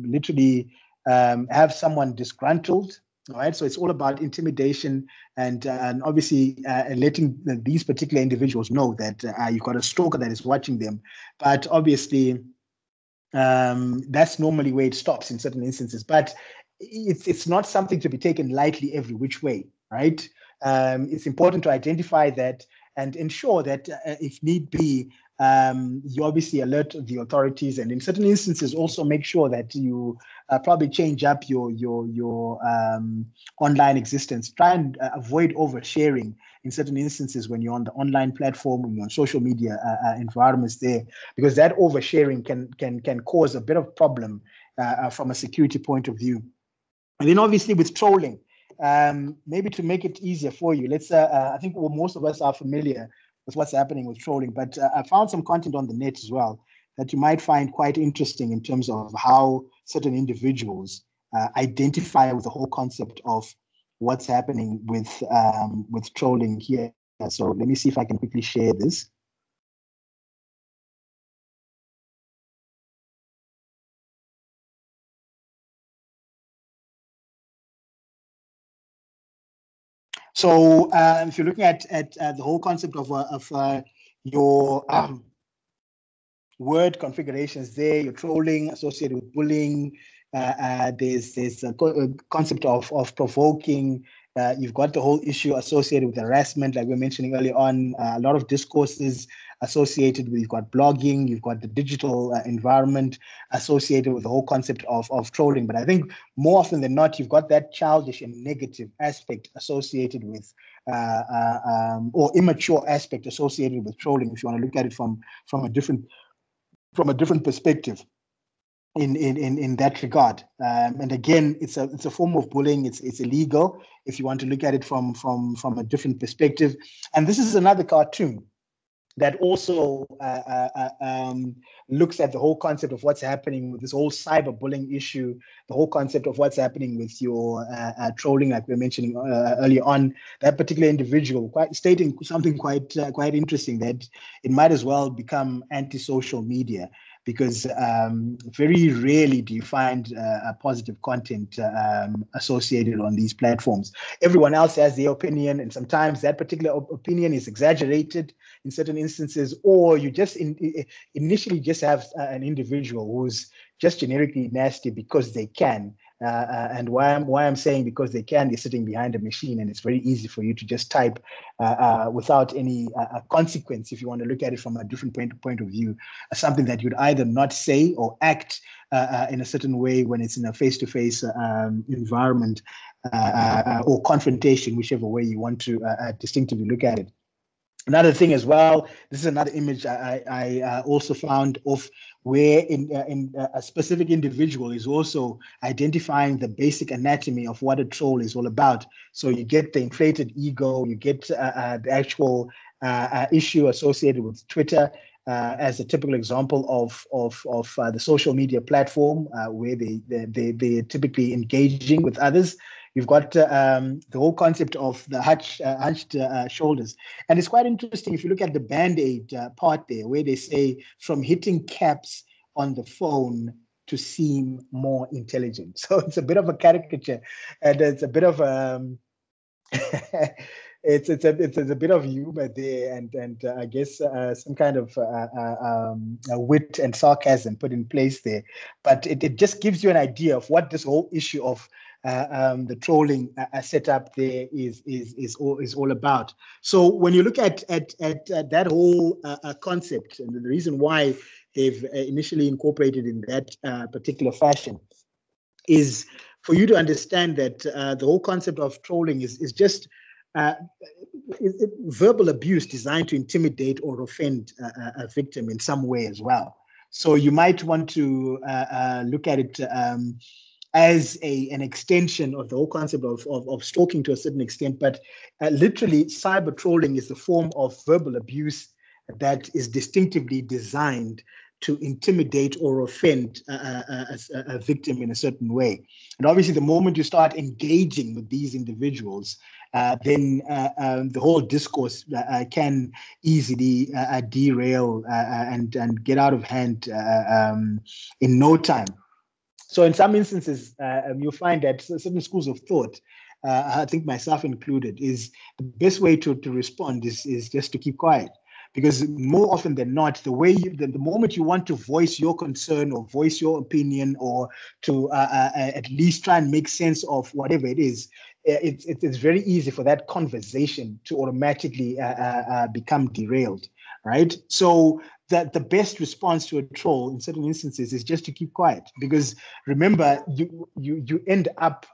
literally have someone disgruntled. All right, so it's all about intimidation and obviously letting these particular individuals know that you've got a stalker that is watching them. But obviously, that's normally where it stops in certain instances. But it's not something to be taken lightly every which way, right? It's important to identify that and ensure that if need be, you obviously alert the authorities, and in certain instances also make sure that you probably change up your online existence. Try and avoid oversharing in certain instances when you're on the online platform, when you're on social media environments there, because that oversharing can cause a bit of problem from a security point of view. And then obviously with trolling, maybe to make it easier for you, let's I think most of us are familiar with what's happening with trolling, but I found some content on the net as well that you might find quite interesting in terms of how certain individuals identify with the whole concept of what's happening with trolling here. So let me see if I can quickly share this. So if you're looking at the whole concept of your word configurations there, you're trolling associated with bullying. There's a concept of provoking. You've got the whole issue associated with harassment, like we were mentioning earlier on. A lot of discourses associated with, you've got blogging, you've got the digital environment associated with the whole concept of trolling. But I think more often than not, you've got that childish and negative aspect associated with, or immature aspect associated with trolling, if you want to look at it from a different perspective in that regard. And again, it's a form of bullying. It's illegal if you want to look at it from a different perspective. And this is another cartoon that also looks at the whole concept of what's happening with this whole cyberbullying issue, the whole concept of what's happening with your trolling, like we were mentioning earlier on. That particular individual stating something quite interesting, that it might as well become anti-social media, because very rarely do you find positive content associated on these platforms. Everyone else has their opinion, and sometimes that particular opinion is exaggerated in certain instances, or you just initially just have an individual who's just generically nasty because they can. And why I'm saying because they can, they're sitting behind a machine, and it's very easy for you to just type without any consequence, if you want to look at it from a different point of view, something that you'd either not say or act in a certain way when it's in a face-to-face environment or confrontation, whichever way you want to distinctively look at it. Another thing as well, this is another image I also found of where in a specific individual is also identifying the basic anatomy of what a troll is all about. So you get the inflated ego, you get the actual issue associated with Twitter as a typical example of the social media platform where they're typically engaging with others. You've got the whole concept of the hunched shoulders. And it's quite interesting if you look at the Band-Aid part there, where they say from hitting caps on the phone to seem more intelligent. So it's a bit of a caricature, and it's a bit of it's a bit of humor there, and I guess some kind of wit and sarcasm put in place there. But it just gives you an idea of what this whole issue of the trolling setup there is all about. So when you look at that whole concept, and the reason why they've initially incorporated in that particular fashion is for you to understand that the whole concept of trolling is just verbal abuse designed to intimidate or offend a victim in some way as well. So you might want to look at it as an extension of the whole concept of stalking to a certain extent, but literally cyber trolling is the form of verbal abuse that is distinctively designed to intimidate or offend a victim in a certain way. And obviously, the moment you start engaging with these individuals, then the whole discourse can easily derail and get out of hand in no time. So in some instances, you'll find that certain schools of thought, I think myself included, is the best way to respond is just to keep quiet. Because more often than not, the moment you want to voice your concern or voice your opinion or to at least try and make sense of whatever it is, it's very easy for that conversation to automatically become derailed, right? So that the best response to a troll in certain instances is just to keep quiet, because remember, you end up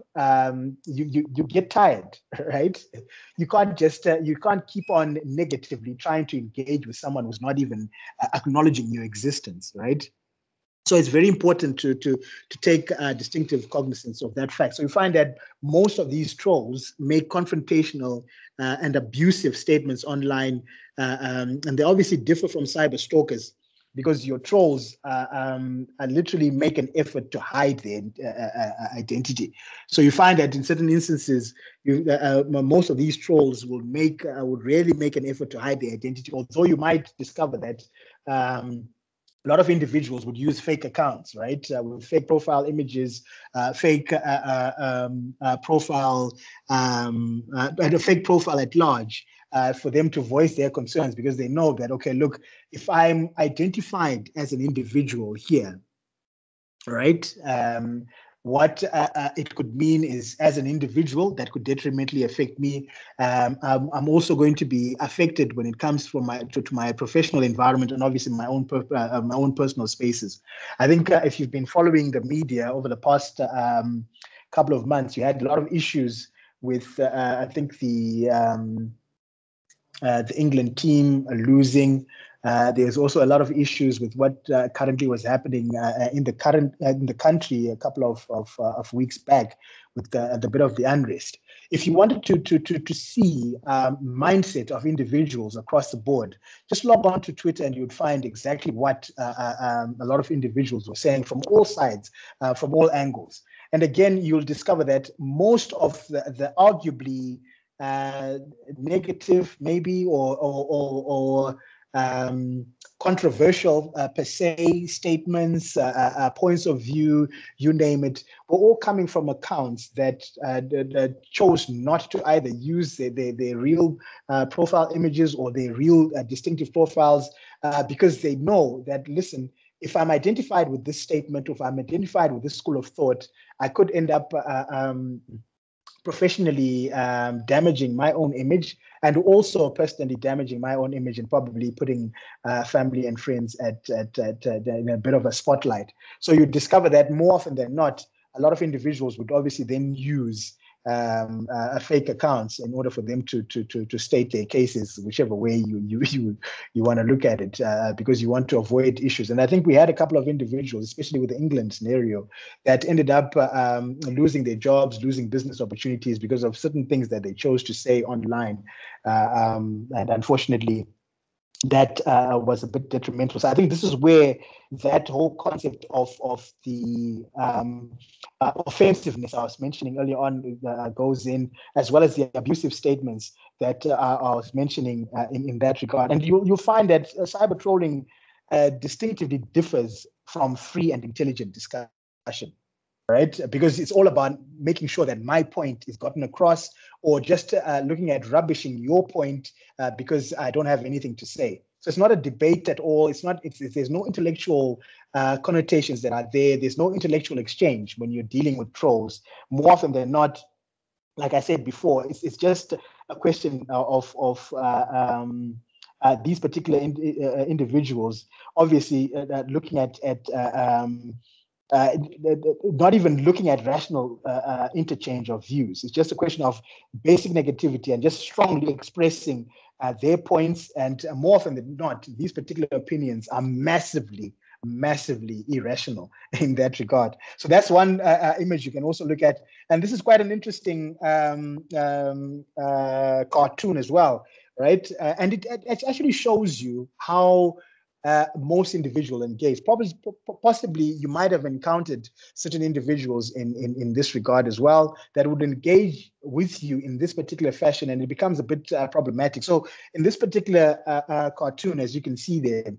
you get tired, right? You can't just you can't keep on negatively trying to engage with someone who's not even acknowledging your existence, right? So it's very important to take distinctive cognizance of that fact. So you find that most of these trolls make confrontational and abusive statements online, and they obviously differ from cyber stalkers because your trolls literally make an effort to hide their identity. So you find that in certain instances, most of these trolls would rarely make an effort to hide their identity, although you might discover that a lot of individuals would use fake accounts, right? With fake profile images, fake profile, and a fake profile at large for them to voice their concerns, because they know that, okay, look, if I'm identified as an individual here, right? What it could mean is, as an individual, that could detrimentally affect me. I'm also going to be affected when it comes to my professional environment and obviously my own personal spaces. I think if you've been following the media over the past couple of months, you had a lot of issues with I think the England team losing. There's also a lot of issues with what currently was happening in the country a couple of weeks back with the bit of the unrest. If you wanted to see mindset of individuals across the board, just log on to Twitter and you'd find exactly what a lot of individuals were saying from all sides, from all angles. And again, you'll discover that most of the arguably negative, maybe, or controversial per se statements, points of view, you name it, were all coming from accounts that chose not to either use their real profile images or their real distinctive profiles, because they know that, listen, if I'm identified with this statement, or if I'm identified with this school of thought, I could end up professionally damaging my own image, and also personally damaging my own image, and probably putting family and friends in a bit of a spotlight. So you discover that more often than not, a lot of individuals would obviously then use fake accounts in order for them to state their cases, whichever way you want to look at it, because you want to avoid issues. And I think we had a couple of individuals, especially with the England scenario, that ended up losing their jobs, losing business opportunities because of certain things that they chose to say online, and unfortunately, that was a bit detrimental. So I think this is where that whole concept of the offensiveness I was mentioning earlier on goes in, as well as the abusive statements that I was mentioning in that regard. And you'll find that cyber trolling distinctively differs from free and intelligent discussion, right? Because it's all about making sure that my point is gotten across, or just looking at rubbishing your point because I don't have anything to say. So it's not a debate at all. There's no intellectual connotations that are there. There's no intellectual exchange when you're dealing with trolls. More often than not, like I said before, it's just a question of these particular individuals, obviously looking at not even looking at rational interchange of views. It's just a question of basic negativity and just strongly expressing their points. And more often than not, these particular opinions are massively irrational in that regard. So that's one image you can also look at. And this is quite an interesting cartoon as well, right? And it actually shows you how most individual engage. Possibly you might have encountered certain individuals in this regard as well that would engage with you in this particular fashion, and it becomes a bit problematic. So in this particular cartoon, as you can see there,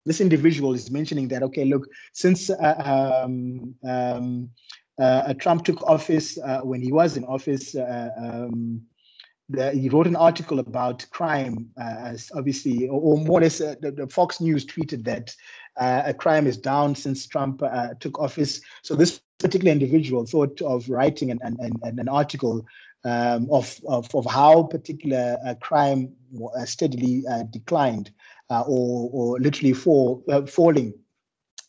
this individual is mentioning that, okay, look, since Trump took office, when he was in office, he wrote an article about crime, obviously, or more or less, the Fox News tweeted that crime is down since Trump took office. So this particular individual thought of writing an article of how particular crime steadily declined, or literally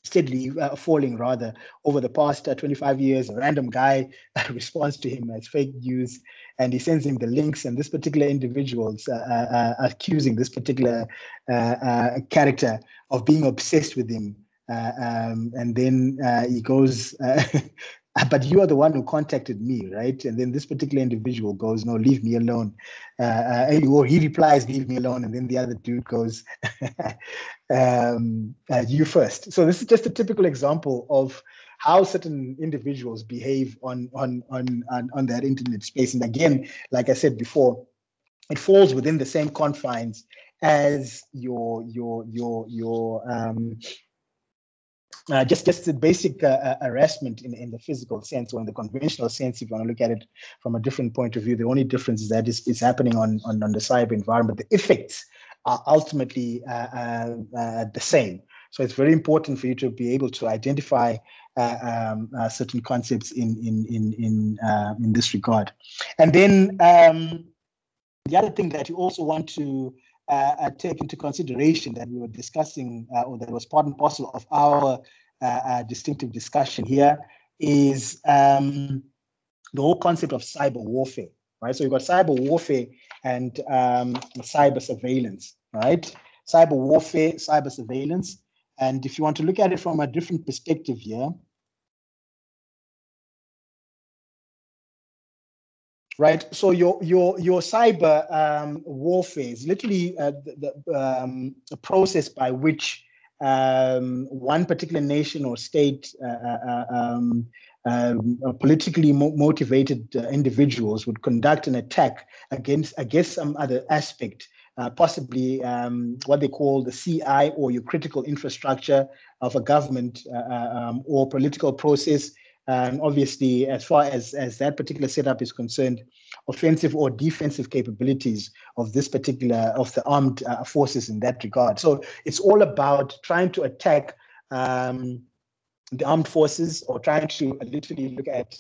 steadily falling rather over the past 25 years. A random guy responds to him as fake news, and he sends him the links, and this particular individual's accusing this particular character of being obsessed with him. And then he goes, but you are the one who contacted me, right? And then this particular individual goes, no, leave me alone. Or he replies, leave me alone. And then the other dude goes, you first. So this is just a typical example of how certain individuals behave on that internet space. And again, like I said before, it falls within the same confines as your just the basic harassment in the physical sense, or in the conventional sense, if you want to look at it from a different point of view. The only difference is that it's happening on the cyber environment. The effects are ultimately the same. So it's very important for you to be able to identify certain concepts in this regard. And then the other thing that you also want to take into consideration that we were discussing, or that was part and parcel of our distinctive discussion here, is the whole concept of cyber warfare, right? So you've got cyber warfare and cyber surveillance, right? Cyber warfare, cyber surveillance. And if you want to look at it from a different perspective here, right? So your cyber warfare is literally a process by which one particular nation or state, politically motivated individuals would conduct an attack against some other aspect, possibly what they call the CI, or your critical infrastructure of a government or political process. Obviously, as far as that particular setup is concerned, offensive or defensive capabilities of this particular, of the armed forces in that regard. So it's all about trying to attack the armed forces, or trying to literally look at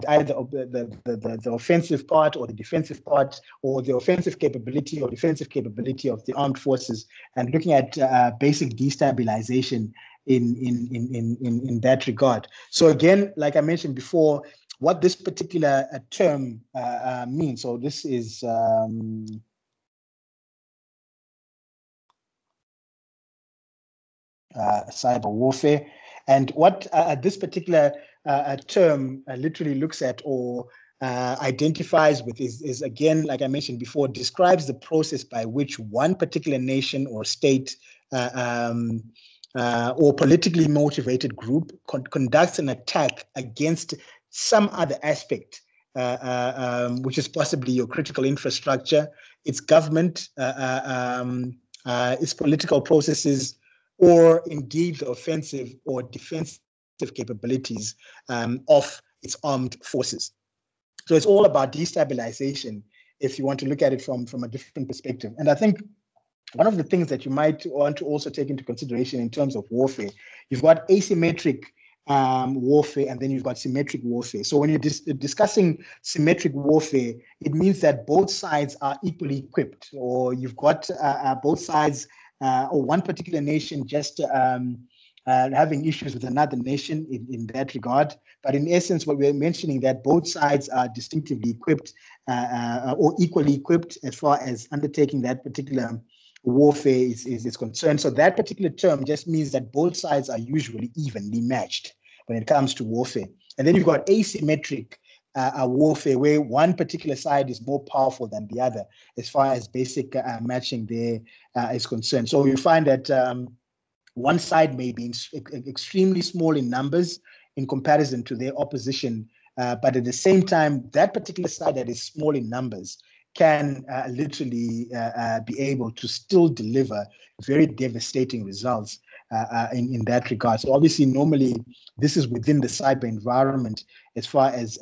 either the offensive part or the defensive part, or the offensive capability or defensive capability of the armed forces, and looking at basic destabilization in that regard. So again, like I mentioned before, what this particular term means. So this is cyber warfare, and what this particular term literally looks at, or identifies with, is again, like I mentioned before, describes the process by which one particular nation or state or politically motivated group conducts an attack against some other aspect, which is possibly your critical infrastructure, its government, its political processes, or indeed the offensive or defensive capabilities of its armed forces. So it's all about destabilization, if you want to look at it from a different perspective. And I think one of the things that you might want to also take into consideration in terms of warfare, you've got asymmetric warfare, and then you've got symmetric warfare. So when you're discussing symmetric warfare, it means that both sides are equally equipped, or you've got both sides or one particular nation just having issues with another nation in that regard. But in essence, what we're mentioning that both sides are distinctively equipped or equally equipped as far as undertaking that particular warfare is concerned. So that particular term just means that both sides are usually evenly matched when it comes to warfare. And then you've got asymmetric warfare, where one particular side is more powerful than the other as far as basic matching there is concerned. So you find that one side may be extremely small in numbers in comparison to their opposition, but at the same time, that particular side that is small in numbers can literally be able to still deliver very devastating results in that regard. So obviously, normally, this is within the cyber environment as far as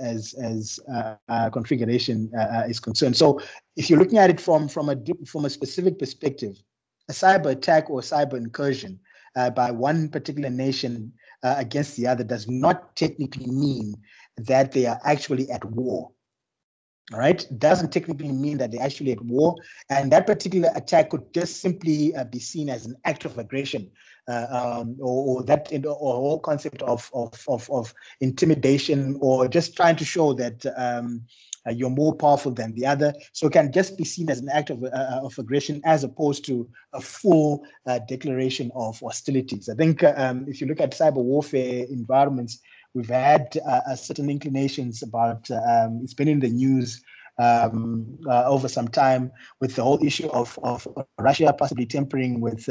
configuration is concerned. So if you're looking at it from a specific perspective, a cyber attack or a cyber incursion by one particular nation against the other does not technically mean that they are actually at war. All right, doesn't technically mean that they're actually at war, and that particular attack could just simply be seen as an act of aggression, or whole concept of intimidation, or just trying to show that you're more powerful than the other. So it can just be seen as an act of aggression, as opposed to a full declaration of hostilities. I think if you look at cyber warfare environments, we've had certain inclinations about, it's been in the news over some time, with the whole issue of Russia possibly tampering with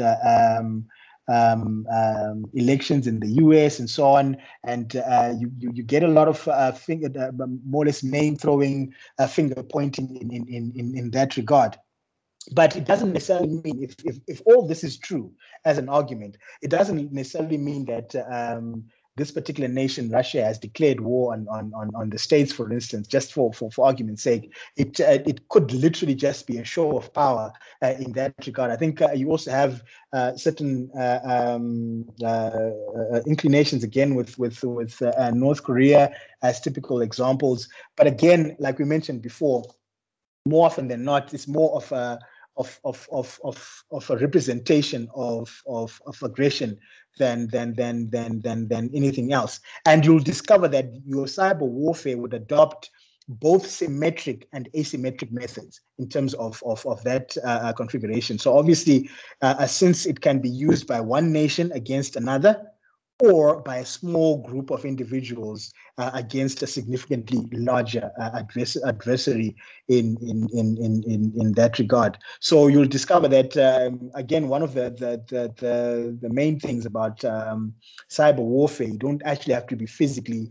elections in the US and so on. And you get a lot of more or less name throwing, finger pointing in that regard. But it doesn't necessarily mean, if all this is true as an argument, it doesn't necessarily mean that this particular nation, Russia, has declared war on the states, for instance, just for argument's sake. It could literally just be a show of power in that regard. I think you also have certain inclinations again with North Korea as typical examples. But again, like we mentioned before, more often than not, it's more of a representation of aggression than anything else. And you'll discover that your cyber warfare would adopt both symmetric and asymmetric methods in terms of that configuration. So obviously, since it can be used by one nation against another, or by a small group of individuals against a significantly larger adversary in that regard. So you'll discover that again, one of the main things about cyber warfare, you don't actually have to be physically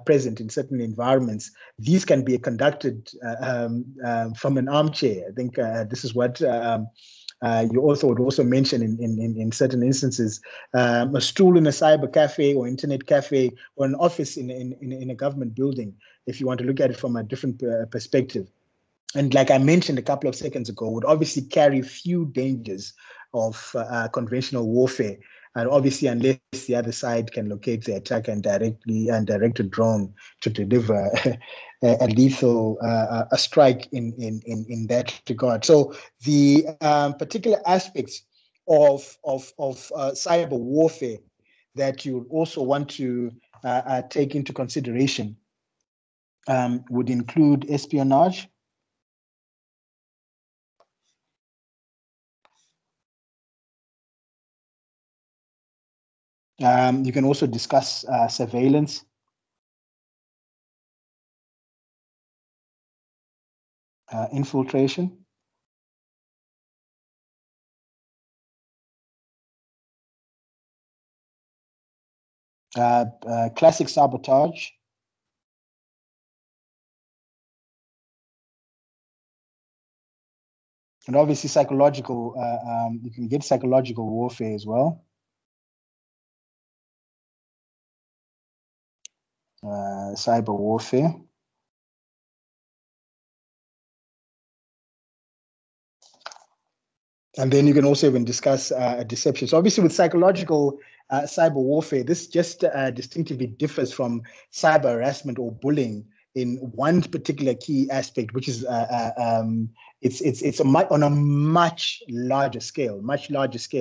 present in certain environments. These can be conducted from an armchair. I think this is what you also would also mention in certain instances, a stool in a cyber cafe or internet cafe, or an office in a government building, if you want to look at it from a different perspective. And like I mentioned a couple of seconds ago, would obviously carry few dangers of conventional warfare. And obviously, unless the other side can locate the attacker and direct a drone to deliver a lethal a strike in that regard. So the particular aspects of cyber warfare that you also want to take into consideration would include espionage. You can also discuss surveillance, infiltration, classic sabotage, and obviously psychological. You can get psychological warfare as well. Cyber warfare. And then you can also even discuss deception. So obviously with psychological cyber warfare, this just distinctively differs from cyber harassment or bullying in one particular key aspect, which is it's on a much larger scale,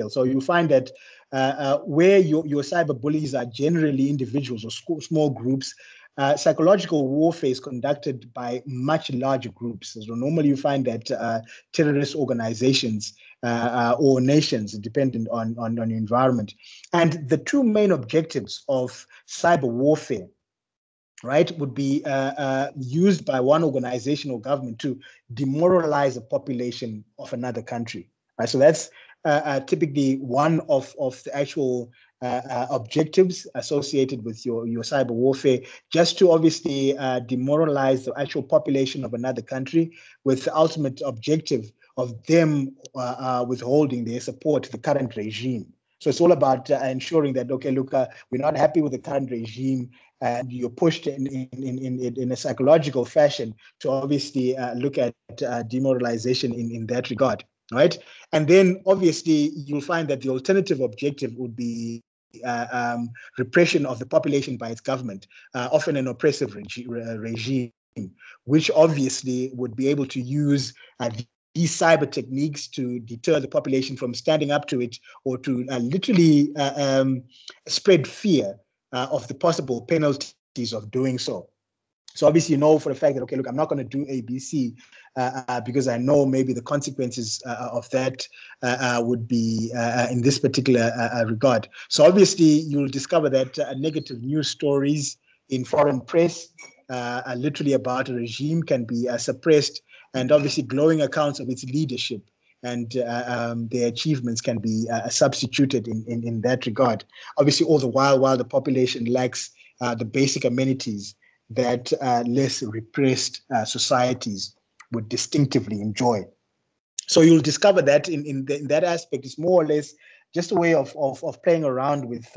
So you find that where your cyber bullies are generally individuals or small groups, psychological warfare is conducted by much larger groups. So normally you find that terrorist organizations or nations, dependent on the environment. And the two main objectives of cyber warfare, right, would be used by one organization or government to demoralize the population of another country. Right? So that's typically one of the actual objectives associated with your cyber warfare, just to obviously demoralize the actual population of another country, with the ultimate objective of them withholding their support to the current regime. So it's all about ensuring that, okay, look, we're not happy with the current regime, and you're pushed in a psychological fashion to obviously look at demoralization in that regard, right? And then obviously you'll find that the alternative objective would be repression of the population by its government, often an oppressive regime, which obviously would be able to use these cyber techniques to deter the population from standing up to it, or to literally spread fear of the possible penalties of doing so. So obviously, you know for a fact that, okay, look, I'm not going to do ABC because I know maybe the consequences of that would be in this particular regard. So obviously, you'll discover that negative news stories in foreign press, literally about a regime, can be suppressed, and obviously glowing accounts of its leadership and their achievements can be substituted in that regard. Obviously, all the while the population lacks the basic amenities that less repressed societies would distinctively enjoy. So you'll discover that in that aspect, it's more or less just a way of playing around with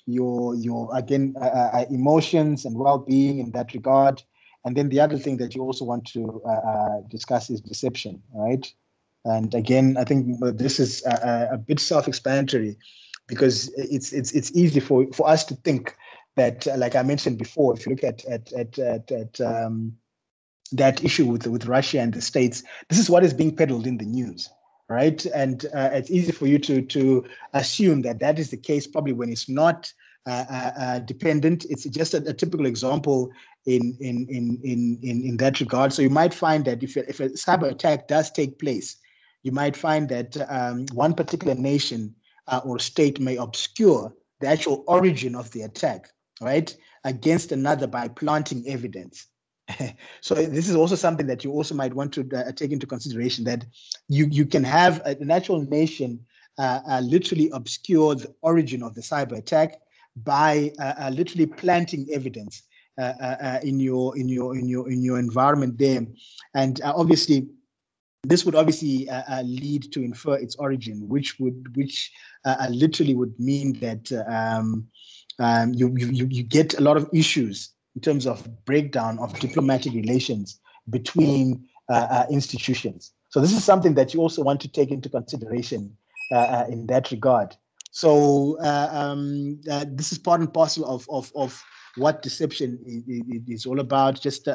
your again emotions and well-being in that regard. And then the other thing that you also want to discuss is deception, right? And again, I think this is a bit self-explanatory, because it's easy for us to think that, like I mentioned before, if you look at that issue with Russia and the States, this is what is being peddled in the news, right? And it's easy for you to assume that that is the case, probably when it's not dependent. It's just a typical example in that regard. So you might find that if a cyber attack does take place, you might find that one particular nation or state may obscure the actual origin of the attack, right, against another by planting evidence. So this is also something that you also might want to take into consideration, that you can have an actual nation literally obscure the origin of the cyber attack by literally planting evidence in your environment there, and obviously this would obviously lead to infer its origin, which literally would mean that you get a lot of issues in terms of breakdown of diplomatic relations between institutions. So this is something that you also want to take into consideration in that regard. So this is part and parcel of what deception is all about. Just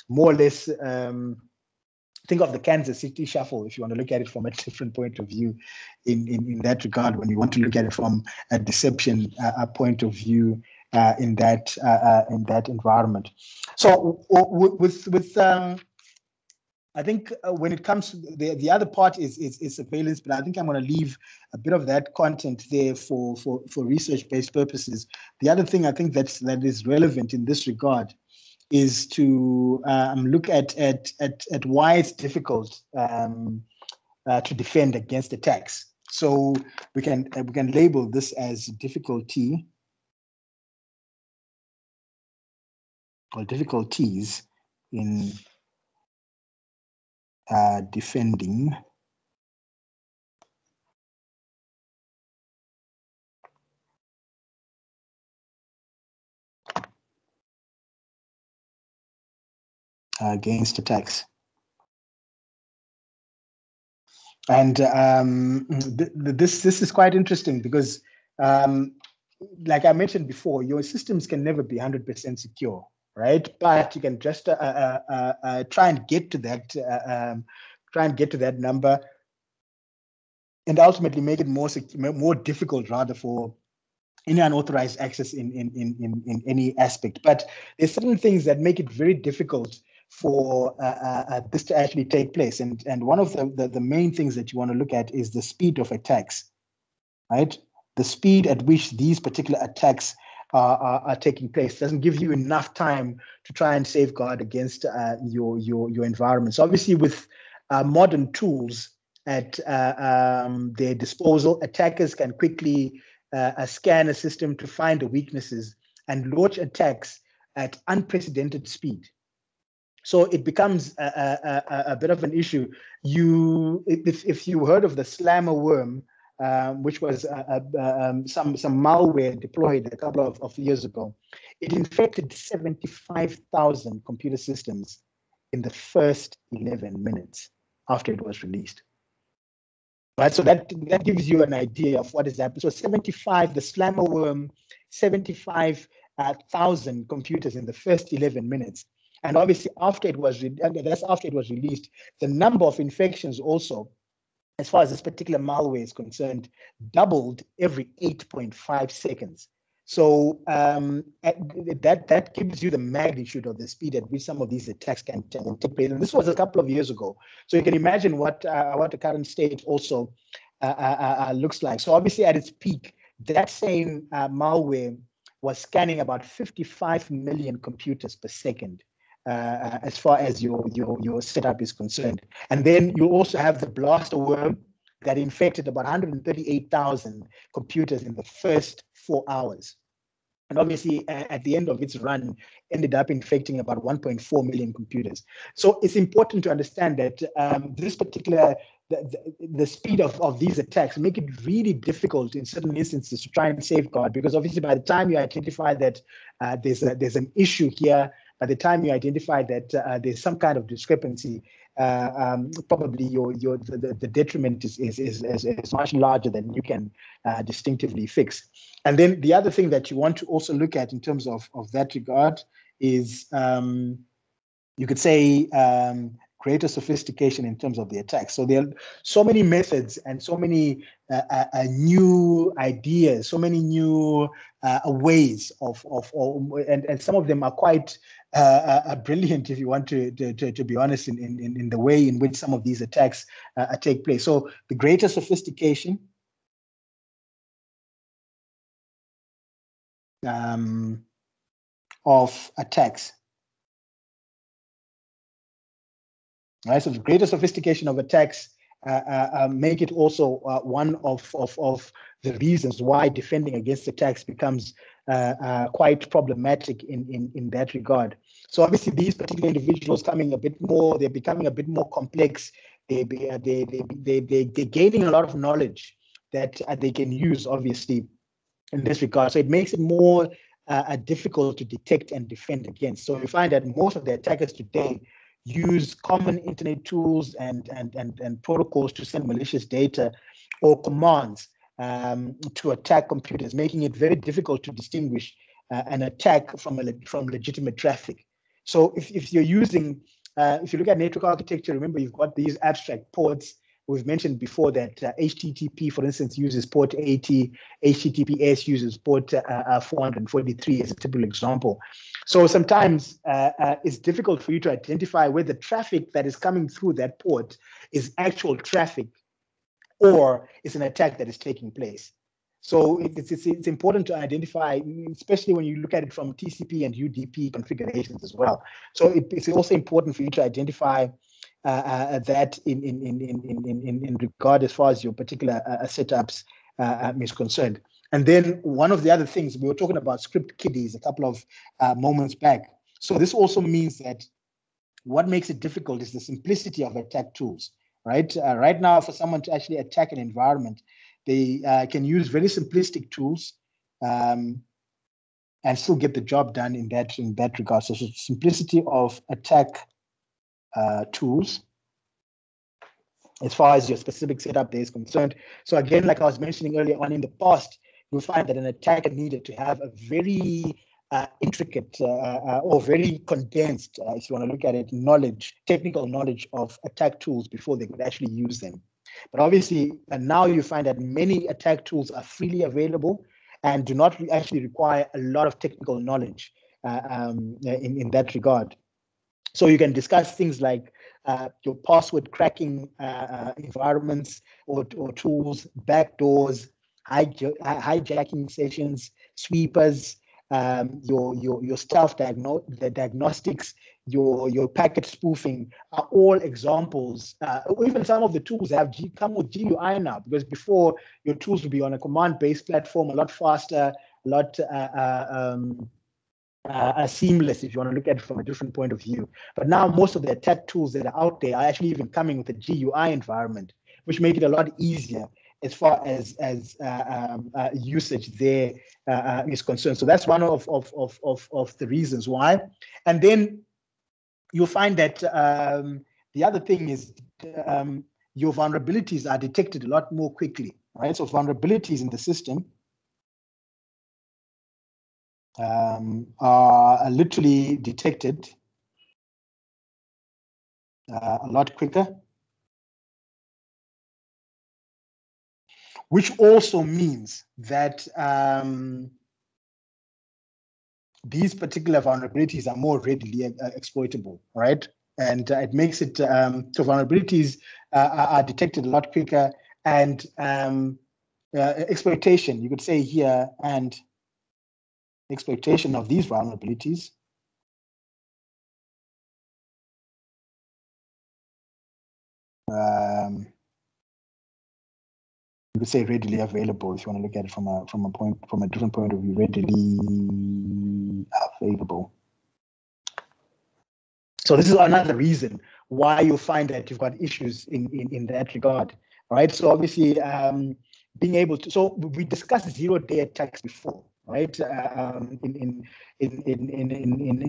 more or less. Think of the Kansas City Shuffle, if you want to look at it from a different point of view in that regard, when you want to look at it from a deception point of view in that environment. So with I think when it comes to the other part is surveillance, but I think I'm going to leave a bit of that content there for research-based purposes. The other thing I think that is relevant in this regard is to look at why it's difficult to defend against attacks. So we can label this as difficulty or difficulties in defending against attacks. And this is quite interesting because, like I mentioned before, your systems can never be 100% secure, right? But you can just try and get to that, number, and ultimately make it more difficult, rather, for any unauthorized access in any aspect. But there's certain things that make it very difficult for this to actually take place. And one of the main things that you want to look at is the speed of attacks, right? The speed at which these particular attacks are taking place doesn't give you enough time to try and safeguard against your environment. So obviously, with modern tools at their disposal, attackers can quickly scan a system to find the weaknesses and launch attacks at unprecedented speed. So it becomes a bit of an issue. If you heard of the slammer worm, which was some malware deployed a couple of years ago, it infected 75,000 computer systems in the first 11 minutes after it was released. Right, so that gives you an idea of what is happening. So the slammer worm, 75,000 computers in the first 11 minutes. And obviously, after it was released, the number of infections also, as far as this particular malware is concerned, doubled every 8.5 seconds. So that gives you the magnitude of the speed at which some of these attacks can take place. And this was a couple of years ago. So you can imagine what the current state also looks like. So obviously, at its peak, that same malware was scanning about 55 million computers per second. As far as your setup is concerned. And then you also have the blaster worm that infected about 138,000 computers in the first 4 hours. And obviously, at the end of its run, ended up infecting about 1.4 million computers. So it's important to understand that this particular, the speed of these attacks make it really difficult in certain instances to try and safeguard, because obviously by the time you identify that there's an issue here, by the time you identify that there's some kind of discrepancy, probably the detriment is much larger than you can distinctively fix. And then the other thing that you want to also look at in terms of that regard is, you could say, greater sophistication in terms of the attacks. So there are so many methods and so many new ideas, so many new ways and some of them are quite brilliant, if you want to be honest, in the way in which some of these attacks take place. So the greater sophistication of attacks. Right, so the greater sophistication of attacks make it also one of the reasons why defending against attacks becomes quite problematic in that regard. So obviously, these particular individuals they're becoming a bit more complex. They're gaining a lot of knowledge that they can use, obviously, in this regard. So it makes it more difficult to detect and defend against. So you find that most of the attackers today use common internet tools and protocols to send malicious data or commands to attack computers, making it very difficult to distinguish an attack from legitimate traffic. So if you're using, if you look at network architecture, remember you've got these abstract ports. We've mentioned before that HTTP, for instance, uses port 80, HTTPS uses port 443 as a typical example. So sometimes it's difficult for you to identify whether traffic that is coming through that port is actual traffic or it's an attack that is taking place. So it's important to identify, especially when you look at it from TCP and UDP configurations as well. So it's also important for you to identify that in regard as far as your particular setups is concerned. And then one of the other things, we were talking about script kiddies a couple of moments back. So this also means that what makes it difficult is the simplicity of attack tools, right? Right now, for someone to actually attack an environment, they can use very simplistic tools and still get the job done in that regard. So simplicity of attack tools as far as your specific setup there is concerned. So again, like I was mentioning earlier on, in the past, you'll find that an attacker needed to have a very intricate or very condensed, if you want to look at it, technical knowledge of attack tools before they could actually use them. But obviously, now you find that many attack tools are freely available and do not actually require a lot of technical knowledge in that regard. So you can discuss things like your password cracking environments or tools, backdoors, hijacking sessions, sweepers, your stealth diagnostics, your packet spoofing are all examples. Even some of the tools come with GUI now, because before your tools would be on a command-based platform, a lot faster, a lot seamless, if you want to look at it from a different point of view. But now most of the attack tools that are out there are actually even coming with a GUI environment, which make it a lot easier as far as usage there is concerned. So that's one of the reasons why. And then you'll find that the other thing is your vulnerabilities are detected a lot more quickly, right? So vulnerabilities in the system are literally detected a lot quicker, which also means that these particular vulnerabilities are more readily exploitable, right? And it makes it, so vulnerabilities are detected a lot quicker, and exploitation, you could say here, and exploitation of these vulnerabilities you could say readily available, if you want to look at it from a different point of view, readily available. So this is another reason why you find that you've got issues in that regard, right? So obviously, being able to, so we discussed zero-day attacks before, right? In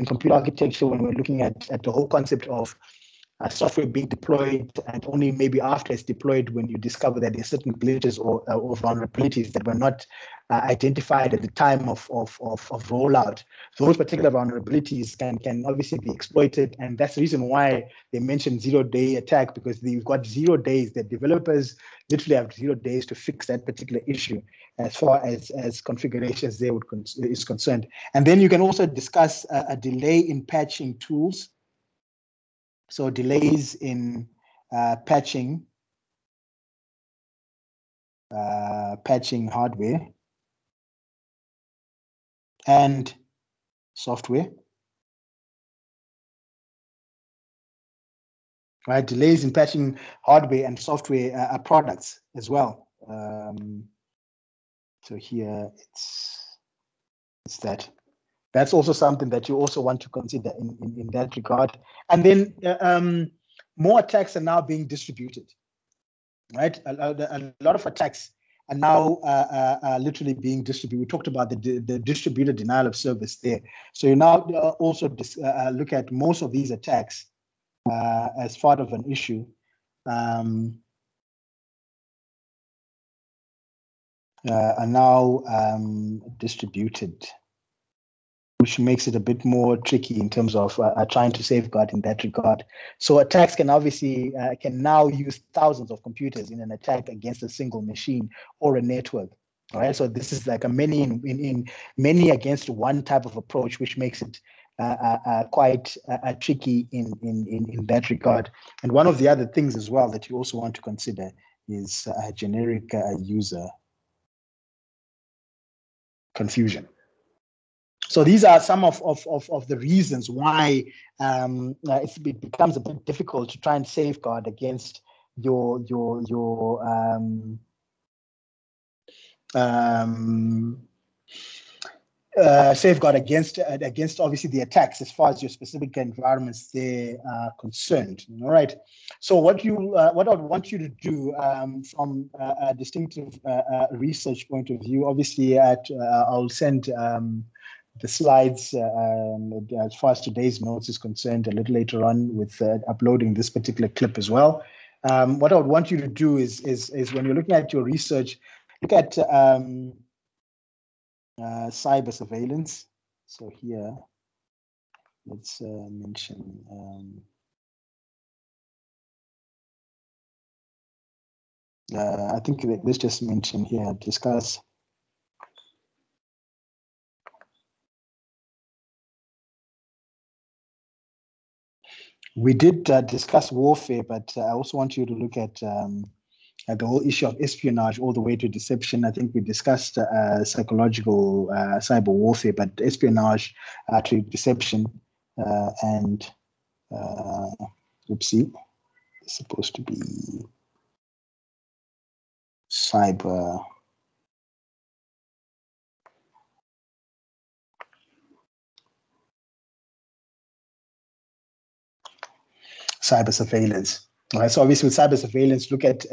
computer architecture, when we're looking at the whole concept of software being deployed, and only maybe after it's deployed when you discover that there are certain glitches or vulnerabilities that were not identified at the time of rollout. Those particular vulnerabilities can obviously be exploited, and that's the reason why they mentioned zero-day attack, because you've got 0 days. The developers literally have 0 days to fix that particular issue as far as configurations there is concerned. And then you can also discuss a delay in patching tools. So delays in patching hardware and software, right? Delays in patching hardware and software products as well. So here it's that. That's also something that you also want to consider in that regard. And then more attacks are now being distributed, right? A lot of attacks are now literally being distributed. We talked about the distributed denial of service there. So you now also look at most of these attacks as part of an issue. Are now distributed, which makes it a bit more tricky in terms of trying to safeguard in that regard. So attacks can obviously can now use thousands of computers in an attack against a single machine or a network. All right, so this is like a many against one type of approach, which makes it quite tricky in that regard. And one of the other things as well that you also want to consider is generic user confusion. So these are some of the reasons why it becomes a bit difficult to try and safeguard against safeguard against obviously the attacks as far as your specific environments there are concerned. All right. So what I want you to do from a distinctive research point of view, obviously I'll send the slides as far as today's notes is concerned a little later on with uploading this particular clip as well. what I would want you to do is when you're looking at your research, look at cyber surveillance. So here, let's mention. I think let's just mention here, discuss. We did discuss warfare, but I also want you to look at the whole issue of espionage all the way to deception. I think we discussed psychological cyber warfare, but espionage to deception and oopsie, it's supposed to be cyber. Cyber surveillance. All right, so obviously with cyber surveillance, look at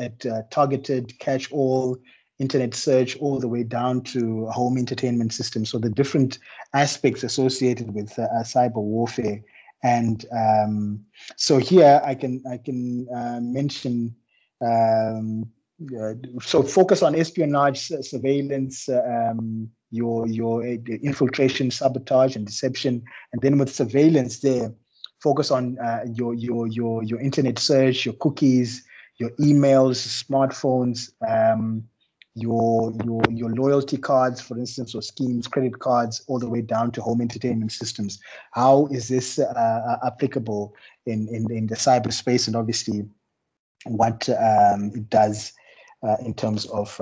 targeted catch-all internet search all the way down to home entertainment systems. So the different aspects associated with cyber warfare. And so here I can mention. So focus on espionage, surveillance, your infiltration, sabotage, and deception, and then with surveillance there, focus on your internet search, your cookies, your emails, smartphones, your loyalty cards, for instance, or schemes, credit cards, all the way down to home entertainment systems. How is this applicable in the cyberspace, and obviously what it does in terms of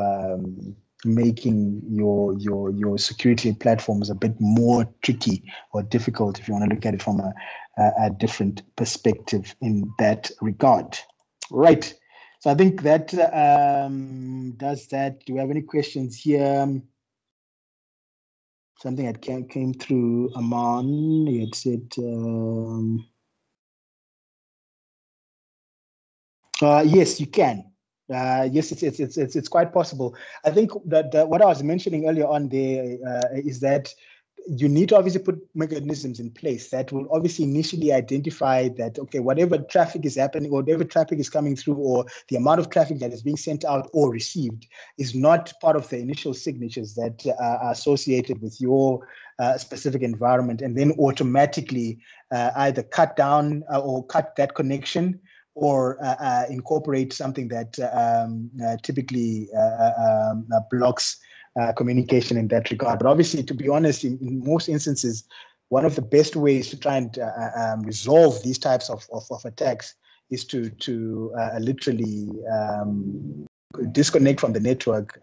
making your security platforms a bit more tricky or difficult, if you want to look at it from a different perspective in that regard. Right. So I think that does that. Do we have any questions here? Something that came through, Aman. You had said, yes, you can. Yes, it's quite possible. I think that what I was mentioning earlier on there is that you need to obviously put mechanisms in place that will obviously initially identify that, okay, whatever traffic is happening, or whatever traffic is coming through, or the amount of traffic that is being sent out or received is not part of the initial signatures that are associated with your specific environment, and then automatically either cut down or cut that connection, or incorporate something that typically blocks communication in that regard. But obviously, to be honest, in most instances, one of the best ways to try and resolve these types of attacks is to literally disconnect from the network,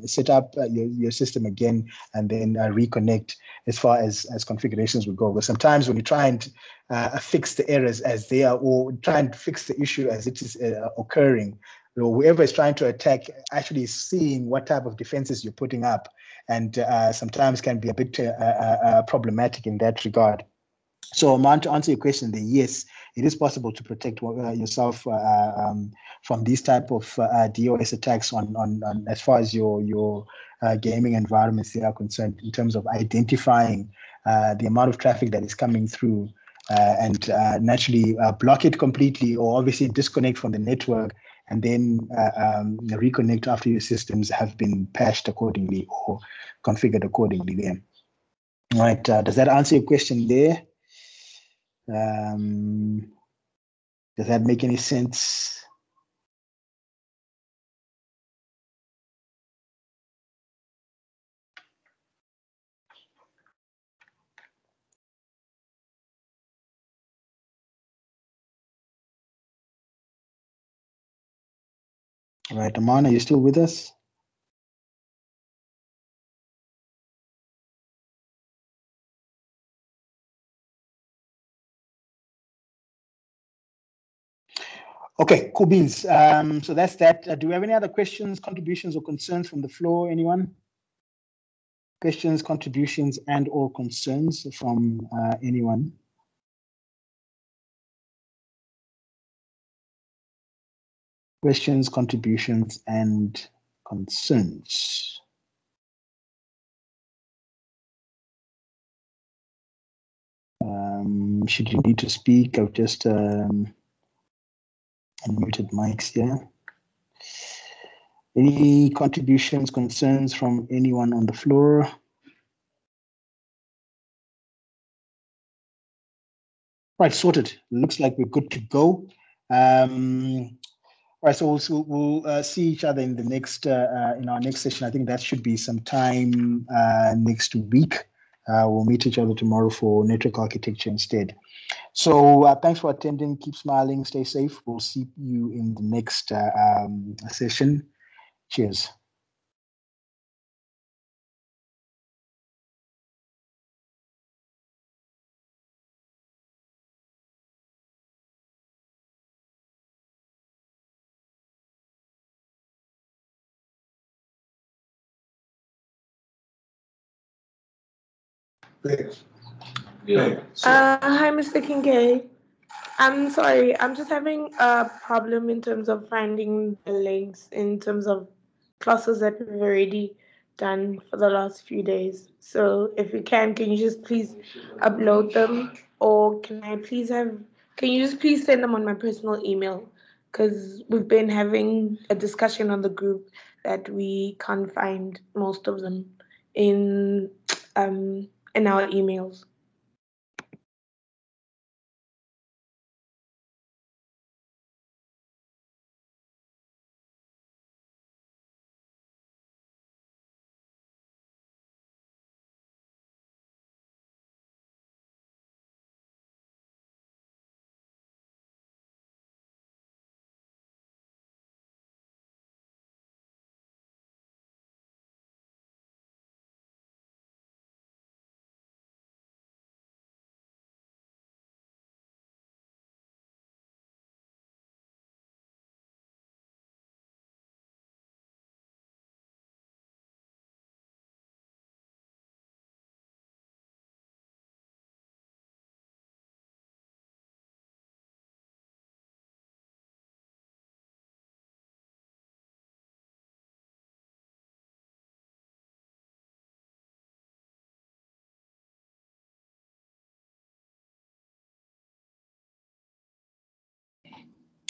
set up your system again, and then reconnect as far as configurations would go. But sometimes when you try and fix the errors as they are, or try and fix the issue as it is occurring, whoever is trying to attack actually is seeing what type of defenses you're putting up, and sometimes can be a bit problematic in that regard. So, Man, to answer your question, there, yes, it is possible to protect yourself from these type of DOS attacks on as far as your gaming environments they are concerned, in terms of identifying the amount of traffic that is coming through, and naturally block it completely, or obviously disconnect from the network, and then reconnect after your systems have been patched accordingly or configured accordingly there. All right, does that answer your question there? Does that make any sense? All right, Aman, are you still with us? Okay, cool beans. So that's that. Do we have any other questions, contributions, or concerns from the floor? Anyone? Questions, contributions, and or concerns from anyone? Questions, contributions, and concerns. Should you need to speak, I've just Unmuted mics here. Any contributions, concerns from anyone on the floor? Right, sorted. Looks like we're good to go. All right, so we'll see each other in the next in our next session. I think that should be some time next week. We'll meet each other tomorrow for network architecture instead. So thanks for attending. Keep smiling. Stay safe. We'll see you in the next session. Cheers. Hi, Mr. Kincaid. I'm sorry, I'm just having a problem in terms of finding the links in terms of classes that we've already done for the last few days. So if you can you just please upload them, or can you just please send them on my personal email? Because we've been having a discussion on the group that we can't find most of them in our emails.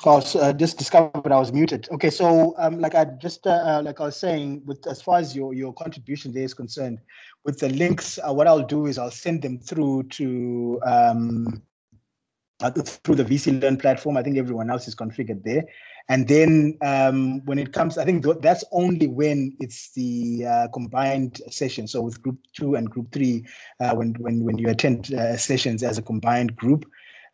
Oh, so I just discovered I was muted. Okay, so like I just like I was saying, with as far as your contribution there is concerned, with the links, what I'll do is I'll send them through to through the VC Learn platform. I think everyone else is configured there, and then when it comes, I think that's only when it's the combined session. So with group 2 and group 3, when you attend sessions as a combined group.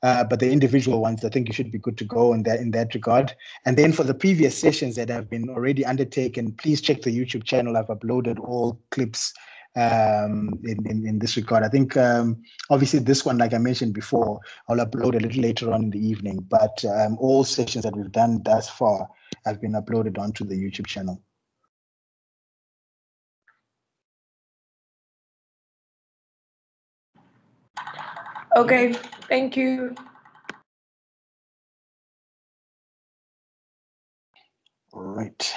But the individual ones, I think you should be good to go in that regard. And then for the previous sessions that have been already undertaken, please check the YouTube channel. I've uploaded all clips in this regard. I think obviously this one, like I mentioned before, I'll upload a little later on in the evening. But all sessions that we've done thus far have been uploaded onto the YouTube channel. Okay, thank you. All right.